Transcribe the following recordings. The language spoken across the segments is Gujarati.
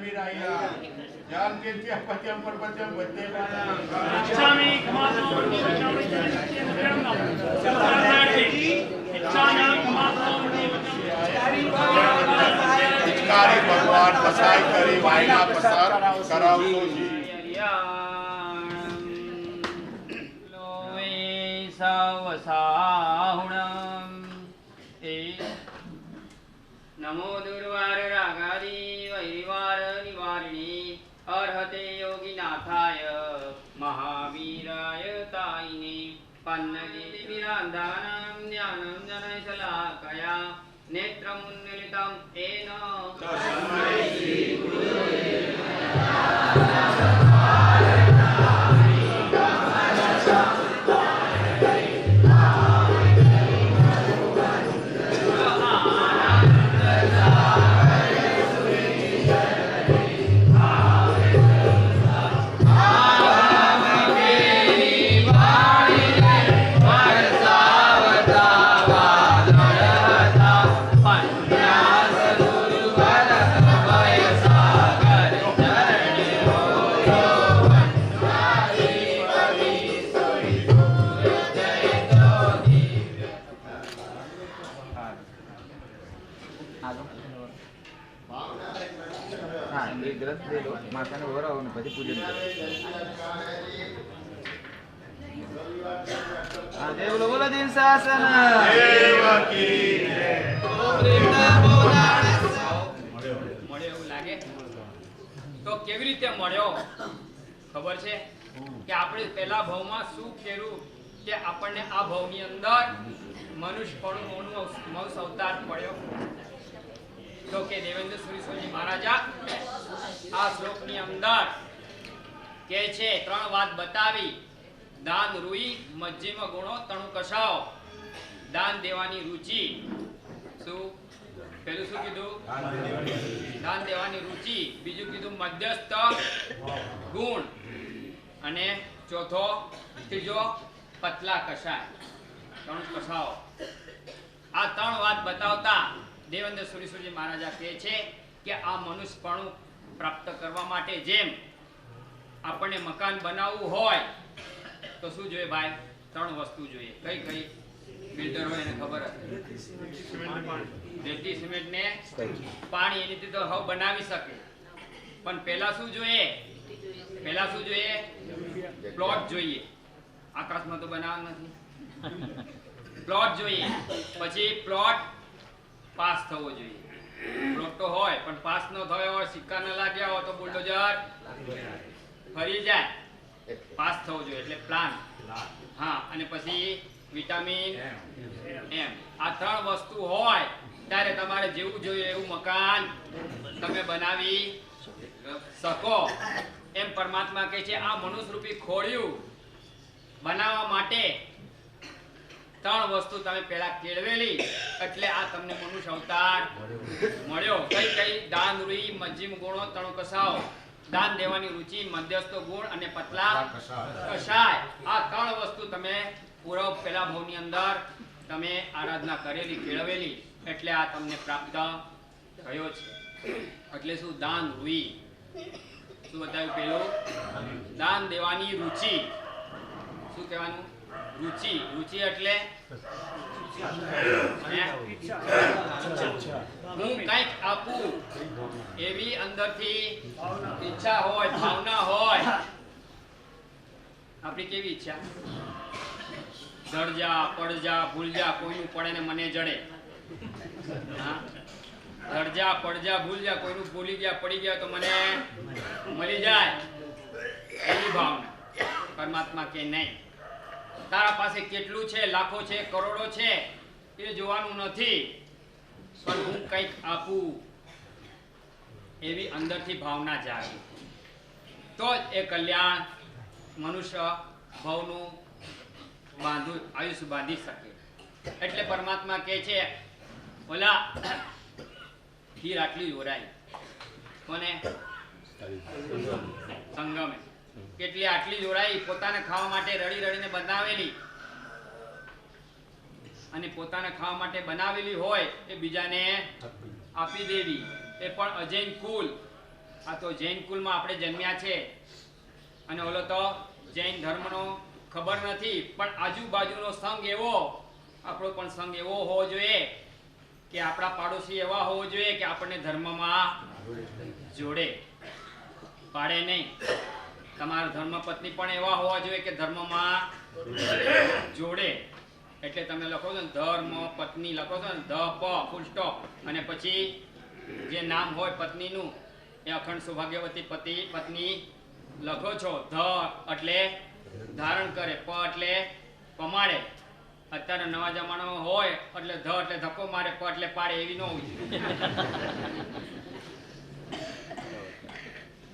मीराया जान के पत्यम पर पत्यम बच्चे वाला इच्छामि कमातो इच्छामि कारी भगवान पसाई करी वायना पसार करावतो जी लोए सवसाहुणम ए नमो दुर्वार रागादि वैवार निवारिणी अर्हते योगिनाथाय महावीराय ताइने पन्नगिरि विरान्धानं ज्ञानं जनैशलाकया नेत्रमुन्मीलितं येन तस्मै श्री गुरुदेवाय बोलो दिन शासन લાગે તો કેવી રીતે મળ્યો ખબર છે કે આપણે પહેલા ભાવમાં શું કર્યું કે આપણને આ ભાવની અંદર મનુષ્યપણુનો મૌસ અવતાર પડ્યો તો કે દેવેન્દ્ર સુરીશ્વરજી મહારાજા આ શ્લોકની અંદર કે છે ત્રણ વાત બતાવી દાન રૂઈ મજ્જિમ ગુણો તણુ કશાઓ દાન દેવાની રુચિ શું પેલું શું કીધું દાન દેવાની રુચિ બીજું કીધું મધ્યસ્થ ગુણ અને ચોથો ત્રીજો પતલા કશાય ત્રણ કશાઓ આ ત્રણ વાત બતાવતા દેવેન્દ્ર સુરીશ્વરજી મહારાજા કહે છે કે આ મનુષ્યપણું પ્રાપ્ત કરવા માટે જેમ આપણને મકાન બનાવવું હોય તો શું જોઈએ ભાઈ ત્રણ વસ્તુ જોઈએ કઈ કઈ બિલ્ડર હોય એને ખબર હશે રેતી સિમેન્ટ ને પાણી એની તો હવે બનાવી શકે પણ પહેલા શું જોઈએ પ્લોટ જોઈએ આકાશમાં તો બનાવવા નથી પ્લોટ જોઈએ પછી પ્લોટ પાસ થવો જોઈએ પ્લોટ તો હોય પણ પાસ ન થયો હોય સિક્કા ન લાગ્યા હોય તો બુલડોઝર ફરી જાય પાસ થવો જોઈએ એટલે પ્લાન હા અને પછી વિટામિન એમ આ ત્રણ વસ્તુ હોય ત્યારે તમારે જેવું જોઈએ એવું મકાન તમે બનાવી શકો એમ પરમાત્મા કહે છે આ મનુષ્ય રૂપી ખોડિયું બનાવવા માટે ત્રણ વસ્તુ તમે પહેલા કેળવેલી એટલે આ તમને મનુષ્ય અવતાર મળ્યો કઈ કઈ દાન રૂઈ મજ્જિમ ગુણો તણુ કસાઓ દાન દેવાની રુચિ મધ્યસ્થ ગુણ અને પતલા કશાય આ ત્રણ વસ્તુ તમે પૂર્વ પહેલા ભાવની અંદર તમે આરાધના કરેલી કેળવેલી એટલે આ તમને પ્રાપ્ત થયો છે એટલે શું દાન રૂઈ શું બતાવ્યું પેલું દાન દેવાની રુચિ શું કહેવાનું રુચિ રુચિ એટલે હું કંઈક આપું એવી અંદરથી ઈચ્છા હોય ભાવના હોય આપણી કેવી ઈચ્છા જડજા પડજા ભૂલજા કોઈનું પડે ને મને જડે જડજા પડજા ભૂલજા કોઈનું ભૂલી ગયા પડી ગયા તો મને મળી જાય એવી ભાવના પરમાત્મા કે નહીં તારા પાસે કેટલું છે લાખો છે કરોડો છે એ જોવાનું નથી પણ હું કંઈક આપું એવી અંદરથી ભાવના જાગે તો જ એ કલ્યાણ મનુષ્ય ભાવનું આયુષ્ય બાંધી શકે એટલે પરમાત્મા કહે છે ઓલા ખીર આટલી જોરાઈ કોને સંગમે કેટલી આટલી જોરાઈ પોતાને ખાવા માટે રડી રડીને બનાવેલી અને પોતાને ખાવા માટે બનાવેલી હોય એ બીજાને આપી દેવી એ પણ અજૈન કુલ આ તો જૈન કુલમાં આપણે જન્મ્યા છે અને ઓલો તો જૈન ધર્મનો ખબર નથી, પણ આજુબાજુનો સંઘ એવો, આપણો પણ સંઘ એવો હોવો જોઈએ કે આપણા પાડોશી એવા હોવો જોઈએ કે આપણને ધર્મમાં જોડે, પાડે નહીં. તમારા ધર્મપત્ની પણ એવા હોવા જોઈએ કે ધર્મમાં જોડે. એટલે તમે લખો છો ને ધર્મ પત્ની લખો છો ને, ધ પ ફૂલ સ્ટોપ, અને પછી જે નામ હોય પત્નીનું એ અખંડ સૌભાગ્યવતી પત્ની લખો છો. ધ એટલે ધારણ કરે, પ એટલે પમાડે. અત્યારે નવા જમાનામાં હોય એટલે ધ એટલે ધક્કો મારે, પ એટલે પાડે, એવી ન હોવી જોઈએ.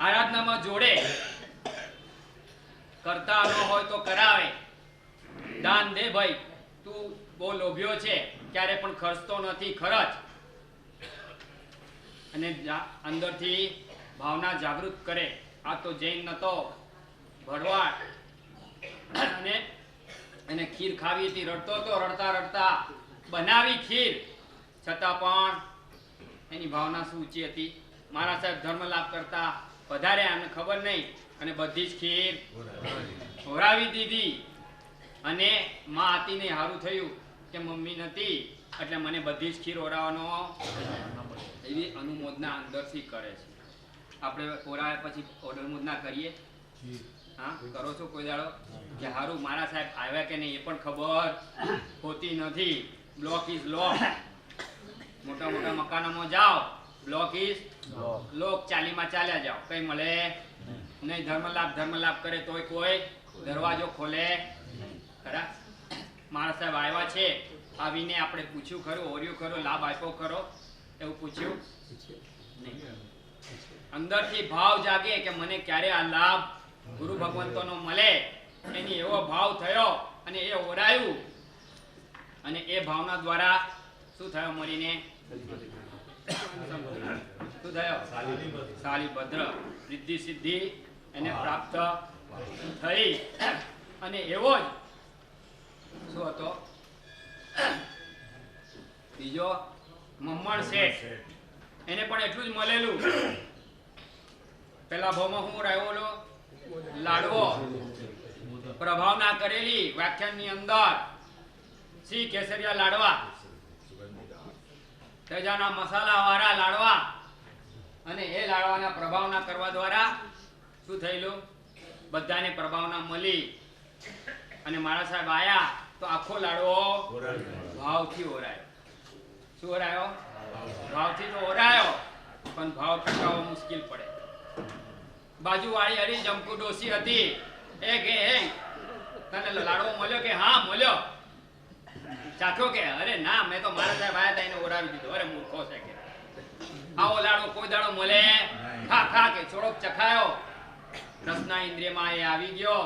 આરાધનામાં જોડે, કરતા ન હોય તો કરાવે. દાન દે ભાઈ, તું બહુ લોભ્યો છે, ક્યારે પણ ખર્ચતો નથી, ખર્ચ. અને અંદરથી ભાવના જાગૃત કરે. આ તો જૈન નતો, ભરવાડ. અને એને ખીર ખાવી હતી, રડતો તો, રડતા રડતા બનાવી ખીર, છતાં પણ એની ભાવના શું ઊંચી હતી. મારા સાહેબ ધર્મ લાભ કરતા વધારે આને ખબર નહીં, અને બધી જ ખીર હોરાવી દીધી. અને માં હતી ને સારું થયું કે મમ્મી નથી, એટલે મને બધી જ ખીર ઓરાવાનો એવી અનુમોદના અંદરથી કરે છે. આપણે ઓરાવ્યા પછી અનુમોદના કરીએ? હા, કરો છો કોઈ દાડો કે હારું મારા સાહેબ આવ્યા કે નહીં એ પણ ખબર હોતી નથી. બ્લોક ઇઝ લોક. મોટા મોટા મકાનોમાં જાઓ, બ્લોક ઇઝ લોક. ચાલીમાં ચાલ્યા જાઓ, કઈ મળે નહીં. ધર્મ લાભ કરે તોય કોઈ દરવાજો ખોલે ખરા? મારા સાહેબ આવ્યા છે, આવીને આપણે પૂછ્યું ખરું, ઓર્યું ખરું, લાભ આપ્યો ખરો, એવું પૂછ્યું નહીં. અંદરથી ભાવ જાગે કે મને ક્યારે આ લાભ ગુરુ ભગવંતોનો મળે, એની એવો ભાવ થયો અને એ ઓરાયું. અને એ ભાવના દ્વારા શું થયો? મળીને શું થયો? શાલિભદ્ર રિદ્ધિ સિદ્ધિ એને પ્રાપ્ત થઈ. અને એવો જ શું હતો બીજો? મમ્મણ શેઠ, એને પણ એટલું જ મળેલું. પેલા ભાવમાં હું રહ્યો લાડવો, પ્રભાવના કરેલી વ્યાખ્યાનની અંદર શ્રી કેસરિયા લાડવા, તેજાના મસાલા વાળા લાડવા. અને એ લાડવાના પ્રભાવના કરવા દ્વારા શું થયેલું? બધાને પ્રભાવના મળી. અને મારા સાહેબ આયા તો આખો લાડવો ભાવથી ઓરાયો. શું ઓરાયો? ભાવથી તો ઓરાયો, પણ ભાવ ટકાવવો મુશ્કેલ પડે. બાજુવાળી હરી જમકુ ડોસી હતી, એ કે તને લાડવો મળ્યો? કે હા મળ્યો. ચાખ્યો? કે અરે ના, મેં તો મારા સાહેબ આયા હતા એને ઓરાવી દીધો. અરે મૂર્ખો છે કે આવો લાડવો કોઈ દાડો મળે? ખા ખા કે થોડોક ચખાયો, રસના ઇન્દ્રિયમાં એ આવી ગયો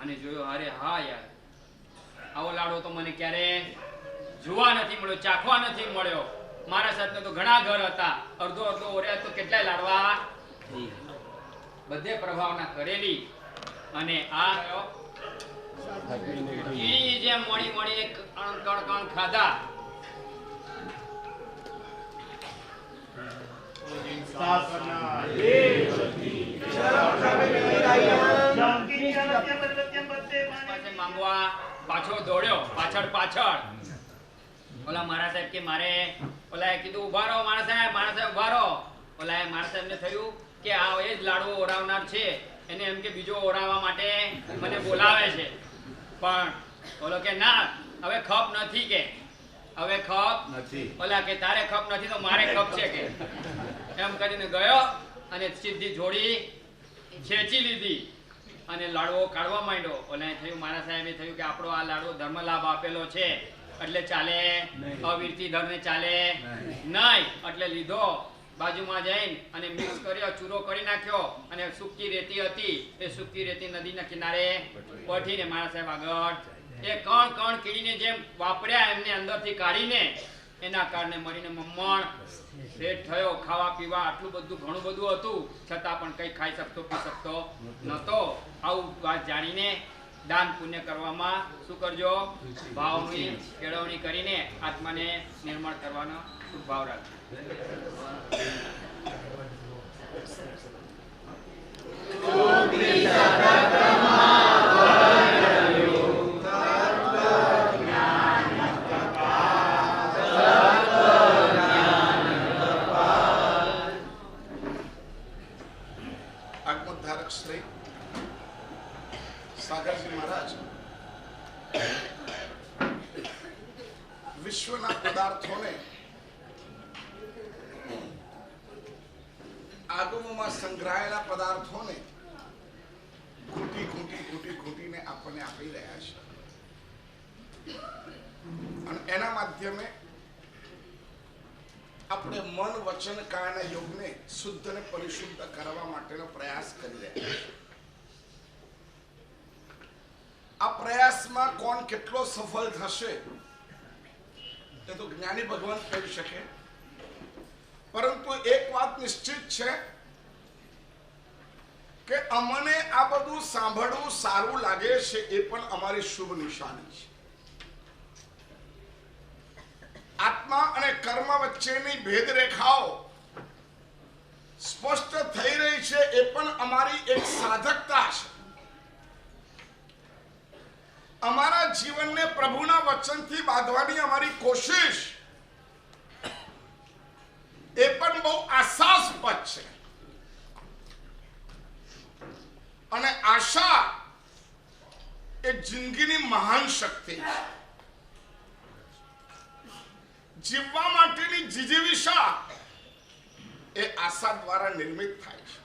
અને જોયો, અરે હા યાર, આવો લાડવો તો મને ક્યારે જોવા નથી મળ્યો, ચાખવા નથી મળ્યો. મારા સાથે તો ઘણા ઘર હતા, અડધો અડધો ઓર્યા તો કેટલાય લાડવા, બધે પ્રભાવના કરેલી. અને આ જેમ મળી મળીને કણ ખાધા. માંગવા પાછો દોડ્યો, પાછળ. ઓલા મારા સાહેબ કે મારે, ઓલા કીધું ઉભા રહો મારા સાહેબ ઉભા રહો. ઓલા મારા સાહેબ ને થયું કે આ એ જ લાડવો ઓરાવનાર છે, એને એમ કે બીજો ઓરાવવા માટે મને બોલાવે છે. પણ ઓલો કે ના, હવે ખપ નથી, કે હવે ખપ નથી. ઓલા કે તારે ખપ નથી તો મારે ખપ છે કે. એમ કરીને ગયો અને સીધી જોડી ખેંચી લીધી અને લાડવો કાઢવા માંડ્યો. ઓલા થયું, મારા સાહેબે થયું કે આપણો આ લાડવો ધર્મ લાભ આપેલો છે એટલે ચાલે, અવિરતી ધર્મે ચાલે નહીં. એટલે લીધો, બાજુમાં જઈને અને મિક્સ કર્યો, ચૂરો કરી નાખ્યો. અને સૂકી રેતી હતી, એ સૂકી રેતી નદીના કિનારે પઠીને મારા સાહેબ આગળ એ કણ કીડીને જેમ વાપર્યા એમને અંદરથી કાઢીને એના કારણે મરીને મમ્મણ શેઠ થયો. ખાવા પીવા આટલું બધું ઘણું બધું હતું, છતાં પણ કંઈ ખાઈ શકતો પી શકતો નહોતો. આવું વાત જાણીને દાન પુણ્ય કરવામાં શું કરજો? ભાવની કેળવણી કરીને આત્માને નિર્મળ કરવાનો ભાવ રાખજો. આગમધારક શ્રી સાગરજી મહારાજ વિશ્વના પદાર્થોને આગમોમાં સંગ્રહાયેલા પદાર્થોને ઘૂંટીને આપણને આપી રહ્યા છે અને એના માધ્યમે આપણે મન વચન કાયના યોગને શુદ્ધ અને પરિશુદ્ધ કરવા માટેનો પ્રયાસ કરી રહ્યા છીએ. આ પ્રયાસમાં કોણ કેટલો સફળ થશે એ તો જ્ઞાની ભગવાન કહી શકે, પરંતુ એક વાત નિશ્ચિત છે કે અમને આ બધું સાંભળવું સારું લાગે છે એ પણ અમારી શુભ નિશાની છે. આત્મા અને કર્મ વચ્ચેની ભેદરેખાઓ સ્પષ્ટ થઈ રહી છે એ પણ અમારી એક સાધકતા છે. અમારા જીવનને પ્રભુના વચનથી બાંધવાની અમારી કોશિશ એ પણ બહુ આશાસ્પદ છે અને આશા એ જિંદગીની મહાન શક્તિ છે. જીવવા માટેની જીજીવિષા એ આશા દ્વારા નિર્મિત થાય છે.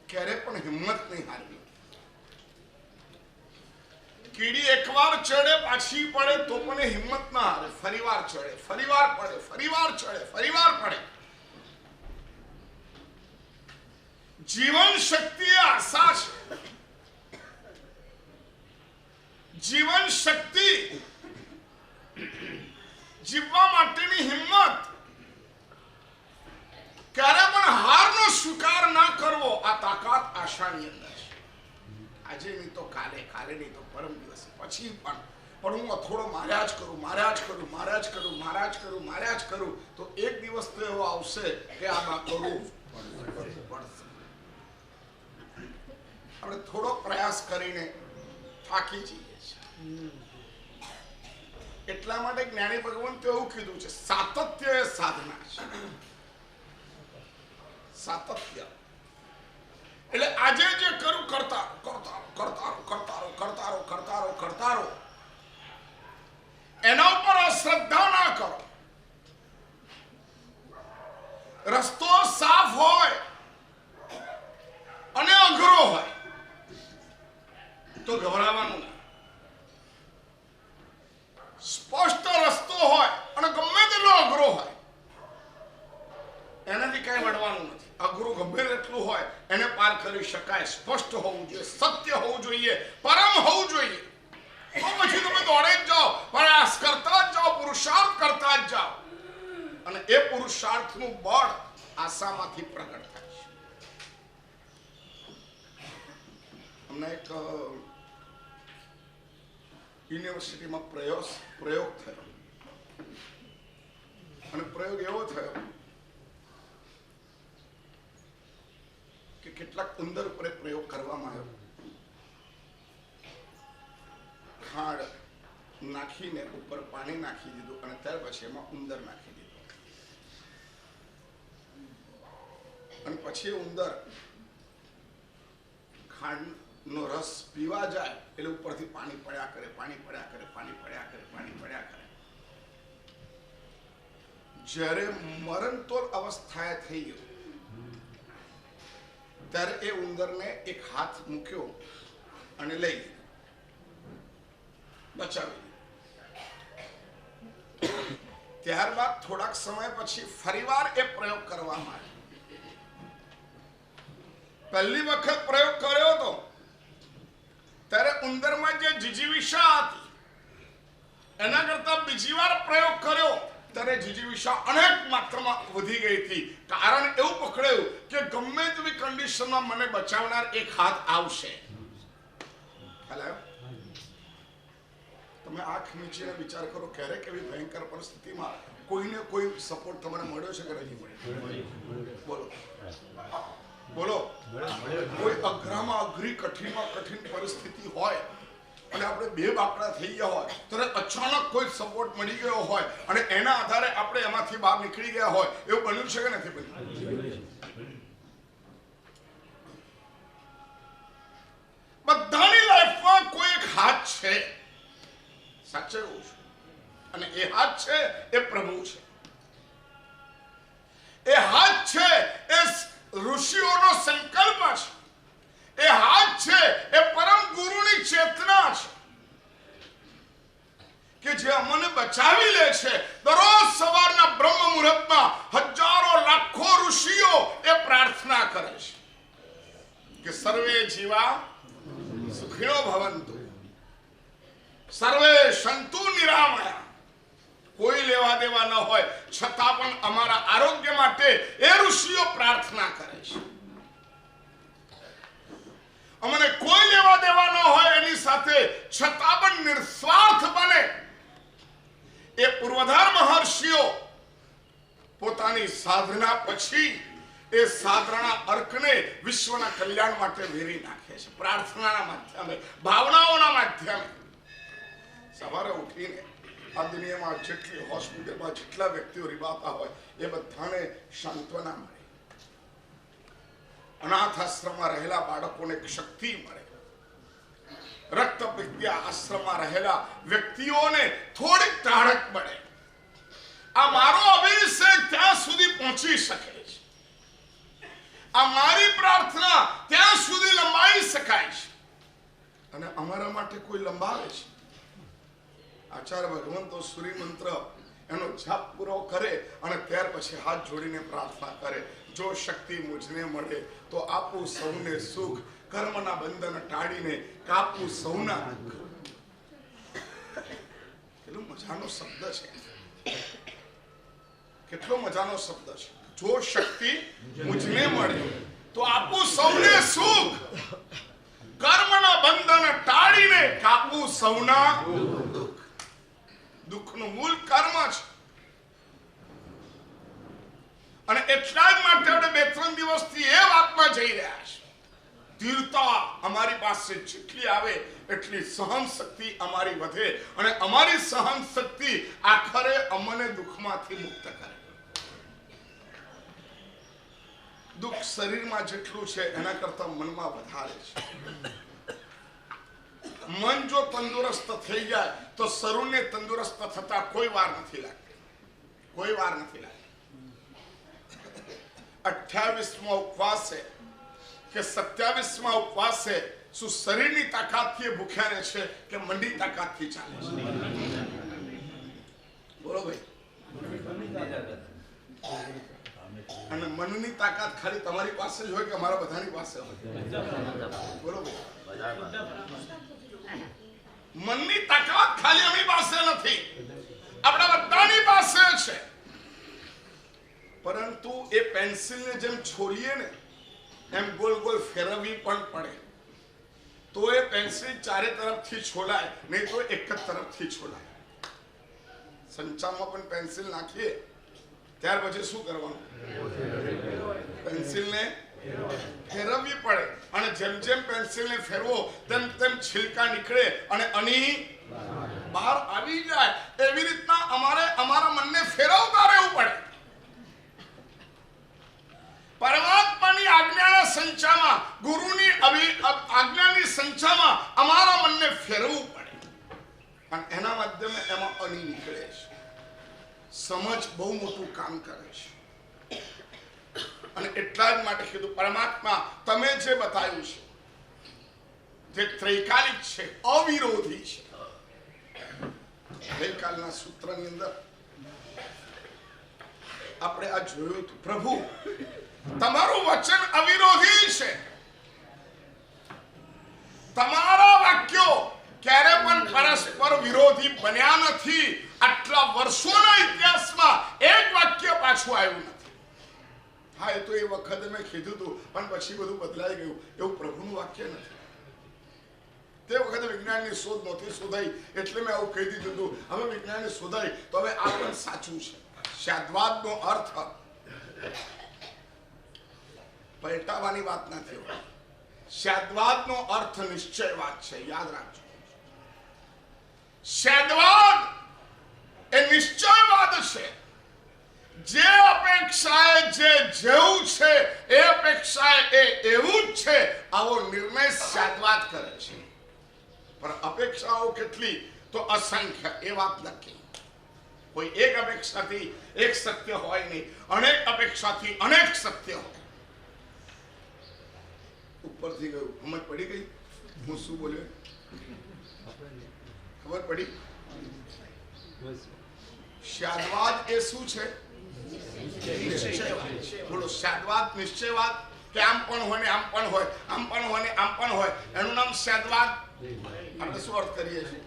ક્યારે પણ હિંમત નહીં હારવી. કીડી એકવાર ચડે પાછી પડે તો પણ એ હિંમત ના હારે, ફરીવાર ચડે, ફરીવાર પડે, ફરીવાર ચડે, ફરીવાર પડે. જીવન શક્તિ એ આશા છે. જીવન શક્તિ, જીવવા માટેની હિંમત, ક્યારે પણ હારનો સ્વીકાર ના કરવો, આ તાકાત આશાની અંદર છે. આજે નહીં તો કાલે, કાલે નહીં તો પરમ દિવસે, પછી પણ હું થોડો માર્યા જ કરું તો એક દિવસ તો એવો આવશે કે આ કરવું પડશે. આપણે થોડો પ્રયાસ કરીને થાકી જઈએ છીએ. એટલા માટે જ્ઞાની ભગવાન તો એવું કીધું છે, સાતત્ય એ સાધના છે. સાતત્ય એટલે આજે જે કરું કરતા રહો, એના ઉપર અશ્રદ્ધા ના કરો. રસ્તો સાફ હોય અને અઘરો હોય તો ગભરાવાનું નહીં. સ્પષ્ટ રસ્તો હોય અને ગમે તેટલો અઘરો હોય એનાથી કઈ વળવાનું નથી. અઘરું ગમે તેટલું હોય એને પાર કરી શકાય. સ્પષ્ટ હોવું જોઈએ, સત્ય હોવું જોઈએ, પરમ હોવું જોઈએ. તો પછી તમે દોડે જ જાઓ, પ્રયાસ કરતા જ જાઓ, પુરુષાર્થ કરતા જ જાઓ અને એ પુરુષાર્થનું બળ આશામાંથી પ્રગટ થાય છે. અમને એક યુનિવર્સિટીમાં પ્રયોગ થયો અને પ્રયોગ એવો થયો કે કેટલાક ઉંદર ઉપર પ્રયોગ કરવામાં આવ્યો. ખાંડ નાખીને ઉપર પાણી નાખી દીધું અને ત્યાર પછી એમાં ઉંદર નાખી દીધો અને પછી ઉંદર ખાંડનો રસ પીવા જાય એટલે ઉપરથી પાણી પડ્યા કરે. જ્યારે મરણતોલ અવસ્થાએ થઈ ગયો ત્યારે એ ઉંદરને એક હાથ મૂક્યો અને લઈ બચાવી. ત્યારબાદ થોડાક સમય પછી ફરીવાર એ પ્રયોગ કરવામાં આવ્યો. પહેલી વખત પ્રયોગ કર્યો હતો ત્યારે ઉંદરમાં જે જીજીવિષા હતી એના કરતા બીજી વાર પ્રયોગ કર્યો ત્યારે જીજીવિષા અનેક માત્રામાં વધી ગઈ હતી. કારણ એવું પકડાયું કે ગમે તેવી કન્ડિશનમાં મને બચાવનાર એક હાથ આવશે. તમે આંખ મીચીને વિચાર કરો, ક્યારેક એવી ભયંકર પરિસ્થિતિમાં કોઈને કોઈ સપોર્ટ તમને મળ્યો છે કે નથી મળ્યો? બોલો. બોલો, કોઈ અઘરામાં અઘરી કઠિનમાં કઠિન પરિસ્થિતિ હોય અને આપણે બે બાકડા થઈ ગયા હોય, ત્યારે અચાનક કોઈ સપોર્ટ મળી ગયો હોય અને એના આધારે આપણે એમાંથી બહાર નીકળી ગયા હોય, એવું બન્યું છે કે નથી બન્યું? બધાની લાઈફમાં કોઈ એક હાથ છે, સાચે કહું છું, અને એ હાથ છે એ પ્રભુ છે. એ હાથ છે એ ઋષિઓનો સંકલ્પ છે. એ હાથ છે એ પરમ ગુરુની ચેતના છે કે જે અમને બચાવી લે છે. દરરોજ સવારના બ્રહ્મ મુહૂર્તમાં હજારો લાખો ઋષિઓ એ પ્રાર્થના કરે છે કે સર્વે જીવા સુખિનો ભવંતુ, સર્વે સંતુ નિરામયા. કોઈ લેવા દેવા ન હોય છતાં પણ અમારા આરોગ્ય માટે એ ઋષિઓ પ્રાર્થના કરે છે. અમને કોઈ લેવા દેવા ન હોય એની સાથે છતાં પણ નિસ્વાર્થ બને એ પૂર્વધાર મહર્ષિઓ પોતાની સાધના પછી એ સાધના અર્કને વિશ્વના કલ્યાણ માટે વેરી નાખે છે. પ્રાર્થનાના માધ્યમે, ભાવનાઓના માધ્યમે. સવારે ઉઠીને આ દુનિયામાં જેટલી હોસ્પિટલમાં જેટલા વ્યક્તિઓ રીબાતા હોય એ બધાને સાંત્વના મળે, અનાથ આશ્રમમાં રહેલા બાળકોને શક્તિ મળે, રક્તપિત્યા આશ્રમમાં રહેલા વ્યક્તિઓને થોડીક ટાઢક મળે. આ મારો અભિષેક ત્યાં સુધી પહોંચી શકે છે. આ મારી પ્રાર્થના ત્યાં સુધી લંબાવી શકાય છે અને અમારા માટે કોઈ લંબાવે છે. આચાર્ય ભગવંતો સૂર્ય મંત્ર એનો જાપ પૂરો કરે અને ત્યાર પછી હાથ જોડીને પ્રાર્થના કરે, જો શક્તિ મુજને મળે તો આપું સૌને સુખ, કર્મના બંધન ટાળીને કાપું સૌના દુઃખ. કેટલો મજાનો શબ્દ છે, કેટલો મજાનો શબ્દ છે. જો શક્તિ મુજને મળે તો આપું સૌને સુખ, કર્મના બંધન ટાળીને કાપું સૌના દુઃખ. દુઃખનું મૂળ કર્મ છે અને એટલા જ માટે આપણે 2-3 દિવસથી એ વાતમાં જઈ રહ્યા છે. ધીરતા અમારી પાસે જેટલી આવે એટલી સહન શક્તિ અમારી વધે અને અમારી સહન શક્તિ આખરે અમને દુઃખમાંથી મુક્ત કરે. દુઃખ શરીરમાં જેટલું છે એના કરતા મનમાં વધારે છે. મન જો તંદુરસ્ત થઈ જાય તો શરીરને તંદુરસ્ત થતા કોઈ વાર નથી લાગતી, કોઈ વાર નથી લાગતી. 28મા ઉપવાસે કે 27મા ઉપવાસે શું શરીરની તાકાતથી ભૂખ્યા રહે છે કે મનની તાકાતથી ચાલે છે? બોલો ભાઈ. અને મનની તાકાત ખાલી તમારી પાસે જ હોય કે અમારા બધાની પાસે હોય? બોલો ભાઈ. મનની તાકાત ખાલી અમારી પાસે નથી, આપણા બધાની પાસે છે. પરંતુ એ પેન્સિલને જેમ છોડીએ ને એમ ગોલ ગોલ ફેરવવી પણ પડે તો એ પેન્સિલ ચારે તરફથી છોલાય, નહીં તો એક જ તરફથી છોલાય. સંચામાં પણ પેન્સિલ નાખીએ ત્યાર પછી શું કરવાનું? પેન્સિલને ફેરવવી પડે અને જેમ જેમ પેન્સિલને ફેરવો તેમ તેમ છિલકા નીકળે અને અણી બહાર આવી જાય. એવી રીતના અમારે અમારા મનને ફેરવતા રહેવું પડે. પરમાત્માની આજ્ઞાના સંચામાં, ગુરુની આજ્ઞાની સંચામાં અમારા મનને ફેરવવું પડે અને એના માધ્યમે એમાં અણી નીકળે છે. સમજ બહુ મોટું કામ કરે છે અને એટલા જ માટે કીધું પરમાત્મા તમે જે બતાવ્યું છે જે ત્રૈકાલિક છે, અવિરોધી છે. ગઈકાલના સૂત્રની અંદર આપણે આ જોયું હતું, પ્રભુ તમારું વચન અવિરોધી છે, તમારા વાક્યો ક્યારે પણ પરસ્પર વિરોધી બન્યા નથી. આટલા વર્ષોના ઇતિહાસમાં એક વાક્ય પાછું આવ્યું નથી. હા, એ તો એ વખતે મેં કીધું હતું પણ પછી બધું બદલાઈ ગયું, એવું પ્રભુનું વાક્ય નથી. તે વખતે વિજ્ઞાનની શોધ નહોતી શોધાઈ એટલે મેં આવું કહી દીધું હતું. હવે વિજ્ઞાનને શોધાઈ તો હવે આ પણ સાચું છે. શાદ્વાદનો અર્થ પલટાવાની વાત નથી હોતી. શાદ્વાદનો અર્થ નિશ્ચયવાદ છે, યાદ રાખજો. શાદ્વાદ એ નિશ્ચયવાદ છે. જે અપેક્ષાએ જે જેવું છે એ અપેક્ષાએ એ એવું જ છે આવો નિર્ણય શાદ્વાદ કરે છે. પણ અપેક્ષાઓ કેટલી? તો અસંખ્ય, એ વાત નક્કી. કોઈ એક અપેક્ષાથી એક સત્ય હોય નહીં, અનેક અપેક્ષાથી અનેક સત્ય હોય. ઉપરથી ગયું, સમજ પડી ગઈ હું શું બોલ્યો? ખબર પડી? શાદ્વાદ એ શું છે? નિશ્ચયવાદ. બોલો, શાદ્વાદ નિશ્ચયવાદ કે આમ પણ હોય ને આમ પણ હોય, આમ પણ હોય ને આમ પણ હોય, એનું નામ શાદ્વાદ. આપણે શું અર્થ કરીએ છીએ?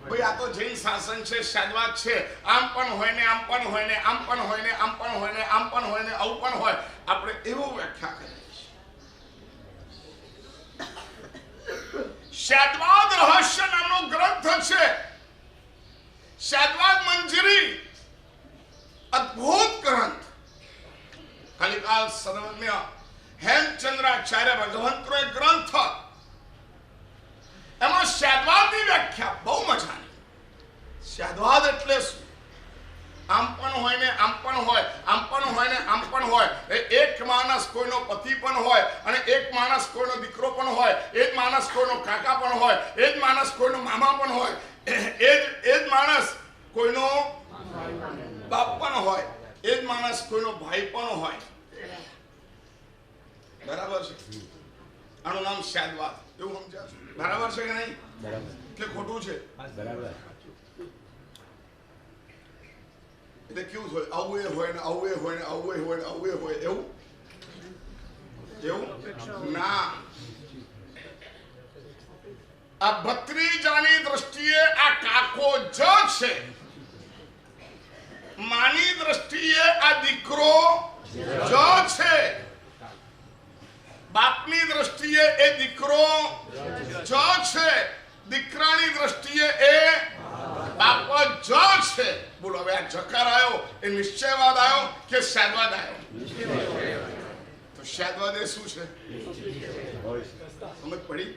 ભાઈ આ તો જૈન શાસન છે, શાદ્વાદ છે. આમ પણ હોય ને આમ પણ હોય ને આમ પણ હોય ને આમ પણ હોય ને આમ પણ હોય ને આવું પણ હોય. આપણે એવું વ્યાખ્યા કરીએ છીએ. શાદ્વાદ રહસ્ય નામનો ગ્રંથ છે. શાદ્વાદ મંજરી અદ્ભુત ગ્રંથ. કલિકાલ સર્વજ્ઞ હેમચંદ્રાચાર્ય ભગવંતનો એક ગ્રંથ. એમાં શાદ્વાદની વ્યાખ્યા બહુ મજાની. શાદ્વાદ એટલે શું? આમ પણ હોય ને આમ પણ હોય, આમ પણ હોય ને આમ પણ હોય. એક માણસ કોઈનો પતિ પણ હોય અને એક માણસ કોઈનો દીકરો પણ હોય, એક માણસ કોઈનો કાકા પણ હોય, એક માણસ કોઈનો મામા પણ હોય, એક માણસ કોઈનો બાપ પણ હોય, એક માણસ કોઈનો ભાઈ પણ હોય. બરાબર છે? આનું નામ શાદ્વાદ. એવું સમજાય? બરાબર છે કે નહીં? કે ખોટું છે? એટલે કેવું હોય? આવું એ હોય ને આવું એ હોય ને આવું એ હોય ને આવું એ હોય, એવું એવું ના. આ ભત્રીજાની દ્રષ્ટિએ આ કાકો જ છે. માની દ્રષ્ટિએ આ દીકરો જ છે. બાપની દ્રષ્ટિએ એ દીકરો જ છે. દીકરાની દ્રષ્ટિએ એ બાપ જ છે. બોલો, હવે આ જકાર આવ્યો એ નિશ્ચયવાદ આવ્યો કે શાદ્વાદ આવ્યો? તો શાદ્વાદ એ શું છે? સમજ પડી?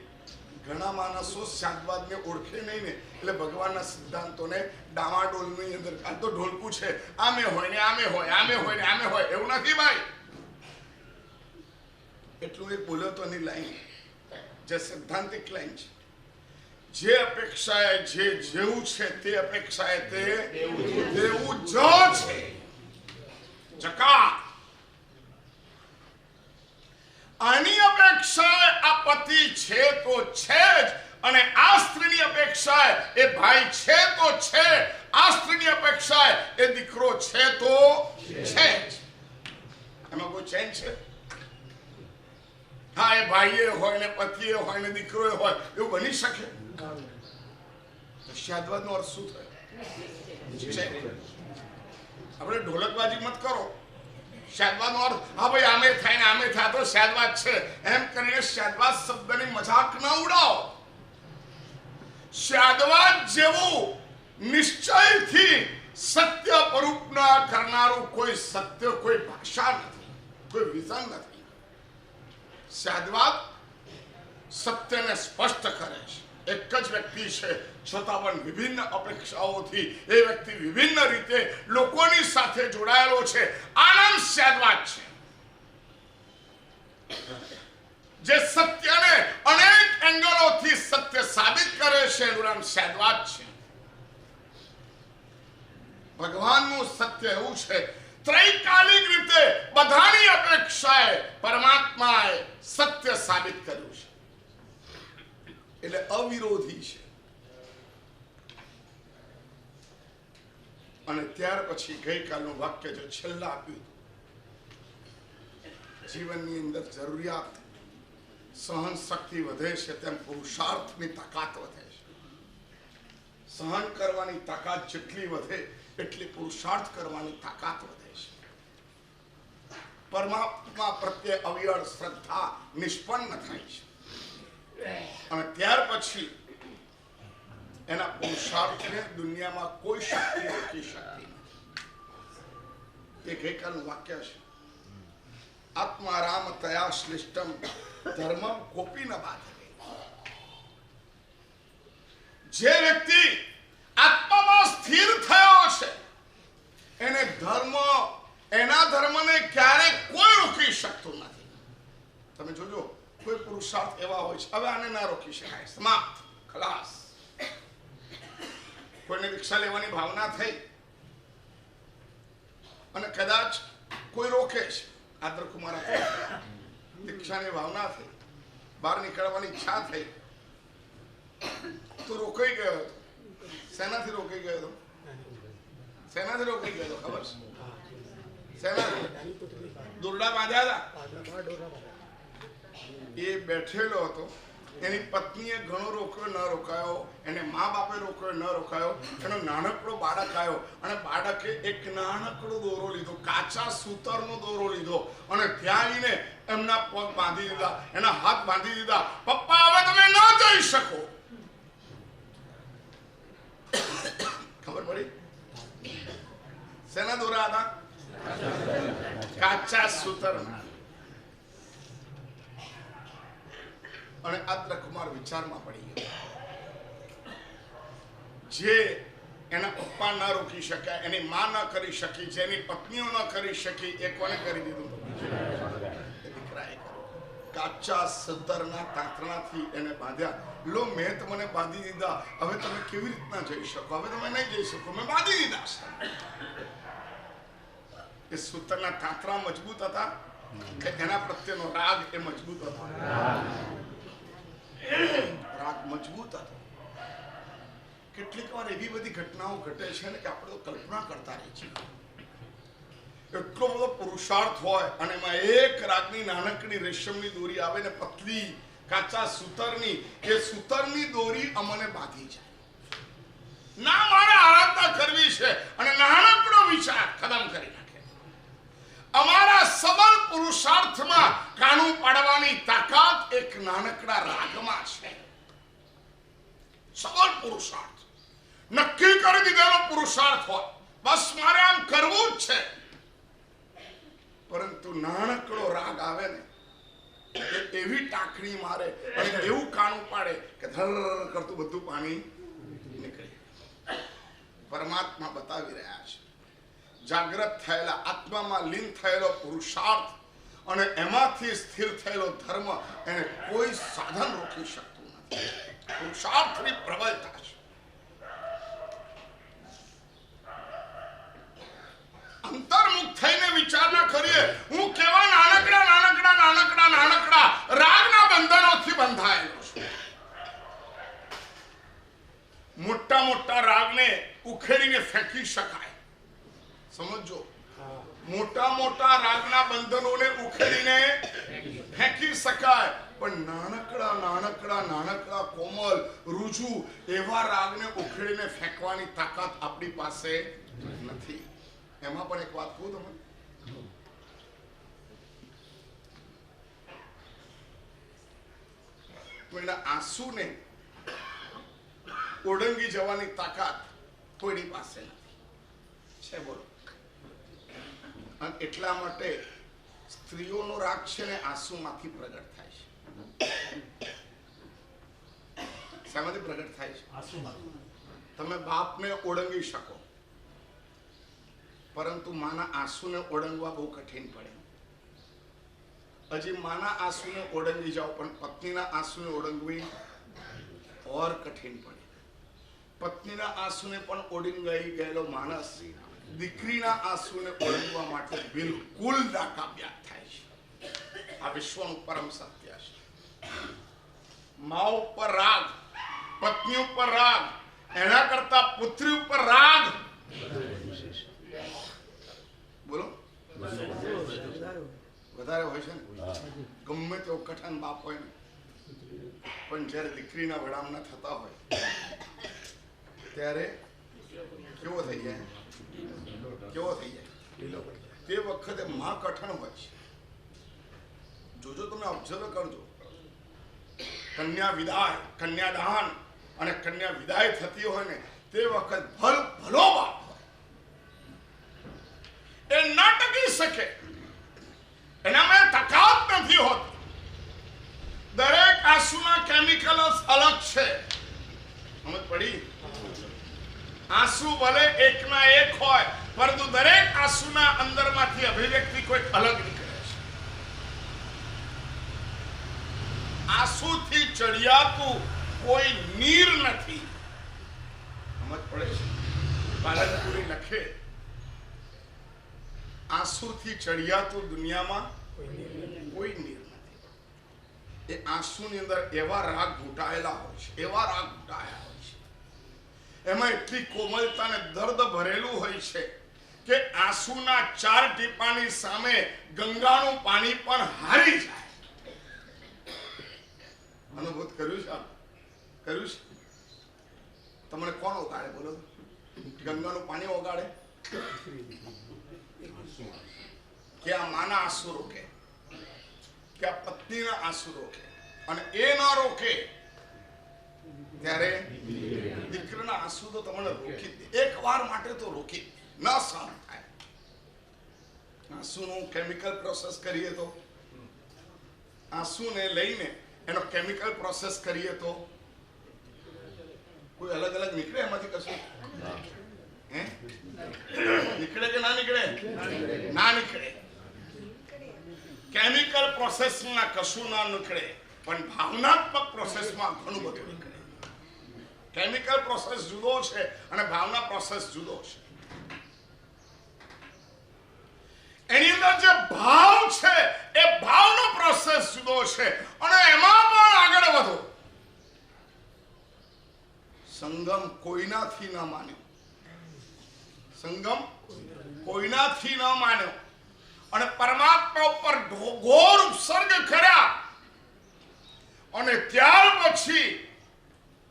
ઘણા માણસો શાદ્વાદને ઓળખે નહીં ને એટલે ભગવાનના સિદ્ધાંતોને ડામાડોલની અંદર, આ તો ઢોલકું છે, આમે હોય ને આમે હોય, આમે હોય ને આમે હોય, એવું નથી ભાઈ. એટલું એક બોલ્યો તો એની લાઈન જે સિદ્ધાંતિક લાઈન છે. જે અપેક્ષાએ જે જેવું છે તે અપેક્ષાએ તે તેવું જ છે. જકા આની અપેક્ષાએ આ પતિ છે તો છે જ, અને આ સ્ત્રીની અપેક્ષાએ એ ભાઈ છે તો છે, આ સ્ત્રીની અપેક્ષાએ એ દીકરો છે તો છે જ. એમાં કોઈ ચેન્જ છે? હા, એ ભાઈએ હોય ને પતિએ હોય ને દીકરો હોય, એવું બની શકે? તો શાદ્વાદ નો અર્થ શું થાય? આપણે ઢોલકબાજી મત કરો. શાદ્વાદ નો અર્થ હા ભાઈ આમે થાય ને આમે થાય તો શાદ્વાદ છે એમ કરીને શાદ્વાદ શબ્દની મજાક ન ઉડાવો. શાદ્વાદ જેવું નિશ્ચયથી સત્ય પરૂપના કરનારું કોઈ સત્ય, કોઈ ભાષા નથી, કોઈ વિઝન નથી. શાદ્વાદ સત્યને સ્પષ્ટ કરે છે. એક જ વ્યક્તિ છે છતાં પણ વિભિન્ન અપેક્ષાઓથી એ વ્યક્તિ વિભિન્ન રીતે લોકોની સાથે જોડાયેલો છે. આ નામ શાદ્વાદ છે. જે સત્યને અનેક એંગલોથી સત્ય સાબિત કરે છે એનું નામ શાદ્વાદ છે. ભગવાનનું સત્ય એવું છે, ત્રૈકાલિક રીતે બધાની અપેક્ષાએ પરમાત્માએ સત્ય સાબિત કર્યું છે. એટલે અવિરોધી છે. અને ત્યાર પછી ગઈકાલનું વાક્ય જે છેલ્લા આપ્યું, જીવનની અંદર જરૂરિયાત સહન શક્તિ વધે છે તેમ પુરુષાર્થની તાકાત વધે છે. સહન કરવાની તાકાત જેટલી વધે એટલી પુરુષાર્થ કરવાની તાકાત વધે છે. પરમાત્મા પ્રત્યે અવિરળ શ્રદ્ધા નિષ્પન્ન થાય છે. અને ત્યાર પછી એના પુરુષાર્થને દુનિયામાં કોઈ શક્તિ રોકી શકતી નથી. એ ગઈકાલનું વાક્ય છે. આત્મારામ તયા શ્લિષ્ટમ ધર્મમ કોપી ન બાધતે. જે વ્યક્તિ આત્મામાં સ્થિર થયો છે એને એના ધર્મને ક્યારે કોઈ રોકી શકતું નથી. તમે જોજો, કોઈ પુરુષાર્થ એવા હોય છે, હવે આને ના રોકી શકાય, સમાપ્ત, ખલાસ. કોઈને દીક્ષા લેવાની ભાવના થઈ અને કદાચ કોઈ રોકે છે, આદરકુમાર દીક્ષાની ભાવના થઈ, બહાર નીકળવાની ઈચ્છા થઈ તો રોકાઈ ગયો હતો. શેનાથી રોકાઈ ગયો હતો? શેનાથી રોકાઈ ગયો હતો ખબર છે? શેનાથી? દોરડા બાંધ્યા હતા. એ બેઠેલો હતો, એની પત્નીએ ઘણો રોક્યો, ન રોકાયો, એને મા બાપે રોક્યો, ન રોકાયો, એનો નાનકડો બાળક આવ્યો અને બાળકે એક નાનકડો દોરો લીધો, કાચા સૂતરનો દોરો લીધો અને ત્યાં આવીને એમના પગ બાંધી દીધા, એના હાથ બાંધી દીધા. પપ્પા હવે તમે ન જઈ શકો. ખબર પડી? શેના દોરા હતા? કાચા સૂતરના. અને આદ્રકુમાર વિચારમાં પડી ગયો. જે એના પપ્પા ન રોકી શક્યા, એની માં ન કરી શકી, જેની પત્નીઓ ન કરી શકી, એ કોને કરી દીધું? દીકરાએ કર્યું. કાચા સૂતરના તાંતણાથી એને બાંધ્યા. લો, મેં તમને બાંધી દીધા, હવે તમે કેવી રીતના જઈ શકો? હવે તમે નહીં જઈ શકો, મેં બાંધી દીધા છે. એ સૂતરના તાંતણા મજબૂત હતા કે એના પ્રત્યેનો રાગ એ મજબૂત હતો? રાગ મજબૂત હતો. કેટલીક વાર એવી બધી ઘટનાઓ ઘટે છે ને કે આપણે તો કલ્પના કરતા રહી છીએ. એટલો બધો પુરુષાર્થ હોય અને એમાં એક રાગની નાનકડી રેશમની દોરી આવે ને પતલી કાચા સૂતરની, એ સૂતરની દોરી અમને બાંધી જાય. ના, મારે આરાધના કરવી છે અને નાનકડો વિચાર ખતમ કરી નાખે. અમારા સબળ પુરુષાર્થમાં કાણું પાડવાની તાકાત એક નાનકડા રાગમાં છે. સબળ પુરુષાર્થ, નક્કી કરી દીધેલો પુરુષાર્થ હોય, બસ મારે આમ કરવું જ છે. પરંતુ નાનકડો રાગ આવે ને, એવી ટાંકણી મારે અને એવું કાણું પાડે કે ધર કરતું બધું પાણી નીકળી. પરમાત્મા બતાવી રહ્યા છે, જાગ્રત થયેલા, આત્મામાં લીન થયેલો પુરુષાર્થ અને એમાંથી સ્થિર થયેલો ધર્મ, એને કોઈ સાધન રોકી શકતું નથી. પુરુષાર્થની પ્રબળતા છે. અંતર્મુખ થઈને વિચારણા કરીએ, હું કેવા નાનકડા નાનકડા નાનકડા નાનકડા રાગના બંધનોથી બંધાયેલો છું. મોટા મોટા રાગને ઉખેડીને ફેંકી શકાય. સમજો, મોટા મોટા રાગના બંધનોને ઉખેડીને ફેંકી શકાય, પણ નાનકડા નાનકડા નાનકડા કોમલ રુજુ એવા રાગને ઉખેડીને ફેંકવાની તાકાત આપણી પાસે નથી. એમાં પણ એક વાત કહું તમને, કોઈના આંસુને ઓળંગી જવાની તાકાત કોઈની પાસે નથી છે. બોલો. અને એટલા માટે સ્ત્રીઓનો રાગ છે ને આંસુમાંથી પ્રગટ થાય છે. શામાંથી પ્રગટ થાય છે? આંસુમાંથી. તમે બાપને ઓળંગી શકો, પરંતુ માના આંસુને ઓળંગવા બહુ કઠિન પડે. હજી માના આંસુને ઓળંગી જાઓ, પણ પત્નીના આંસુને ઓળંગવી ઓર કઠિન પડે. પત્નીના આંસુને પણ ઓળંગાઈ ગયેલો માણસ દીકરીના આંસુને ઓળંગવા માટે બિલકુલ નાકામયાબ થાય છે. આ વિશ્વનું પરમ સત્ય છે. મા ઉપર રાગ, પત્ની ઉપર રાગ, એના કરતા પુત્રી ઉપર રાગ. બોલો, વધારે હોય છે ને. ગમે તેવો કઠણ બાપ હોય ને, પણ જયારે દીકરીના વડામણા થતા હોય ત્યારે કેવો થઈ જાય? કેવો થઈ જાય? તે વખતે માં કઠણ હોય છે. જોજો, તમે ઓબ્ઝર્વ કરજો. કન્યા વિદાય, કન્યાદાન અને કન્યા વિદાય થતી હોય ને, તે વખત ભલો બાપ એ ના ટકી શકે. એનામાં કેમિકલ અલગ છે. સમજ પડી? આંસુ ભલે એકના એક હોય, પરંતુ દરેક આંસુના અંદરમાંથી અભિવ્યક્તિ કોઈ અલગ નીકળે છે. આંસુથી ચડિયાતું કોઈ નીર નથી. સમજ પડે છે? પાલનપુરી લખે, આંસુથી ચડિયાતું દુનિયામાં કોઈ નીર નથી. એ આંસુની અંદર એવા રાગ ઘૂંટાયેલા હોય છે, એવા રાગ ઘૂંટાયા હોય છે, એમાં એટલી કોમલતા અને દર્દ ભરેલું હોય છે કે આંસુના 4 ટીપાની સામે ગંગાનું પાણી પણ હારી જાય. અનુભૂત કર્યું છે? કર્યું છે? તમને કોણ ઓગાળે? બોલો. ગંગાનું પાણી ઓગાળે કે આ માના આંસુ રોકે, કે આ પત્નીના આંસુ રોકે, અને એ ના રોકે ત્યારે દીકરાના આંસુ તો તમને રોકી દે. એક વાર માટે તો રોકી દે, ન સહન થાય. આંસુનું કેમિકલ પ્રોસેસ કરીએ તો, આંસુને લઈને એનો કેમિકલ પ્રોસેસ કરીએ તો કોઈ અલગ અલગ નીકળે એમાંથી? કશું નીકળે કે ના નીકળે? ના નીકળે. કેમિકલ પ્રોસેસમાં કશું ના નીકળે, પણ ભાવનાત્મક પ્રોસેસમાં ઘણું બધું નીકળે. કેમિકલ પ્રોસેસ જુદો છે અને ભાવના પ્રોસેસ જુદો છે. એની અંદર જે ભાવ છે એ ભાવનો પ્રોસેસ જુદો છે, અને એમાં પણ આગળ વધો. સંગમ કોઈનાથી ન માન્યો, સંગમ કોઈનાથી ન માન્યો, અને પરમાત્મા ઉપર ઘોર ઉપસર્ગ કર્યા. અને ત્યાર પછી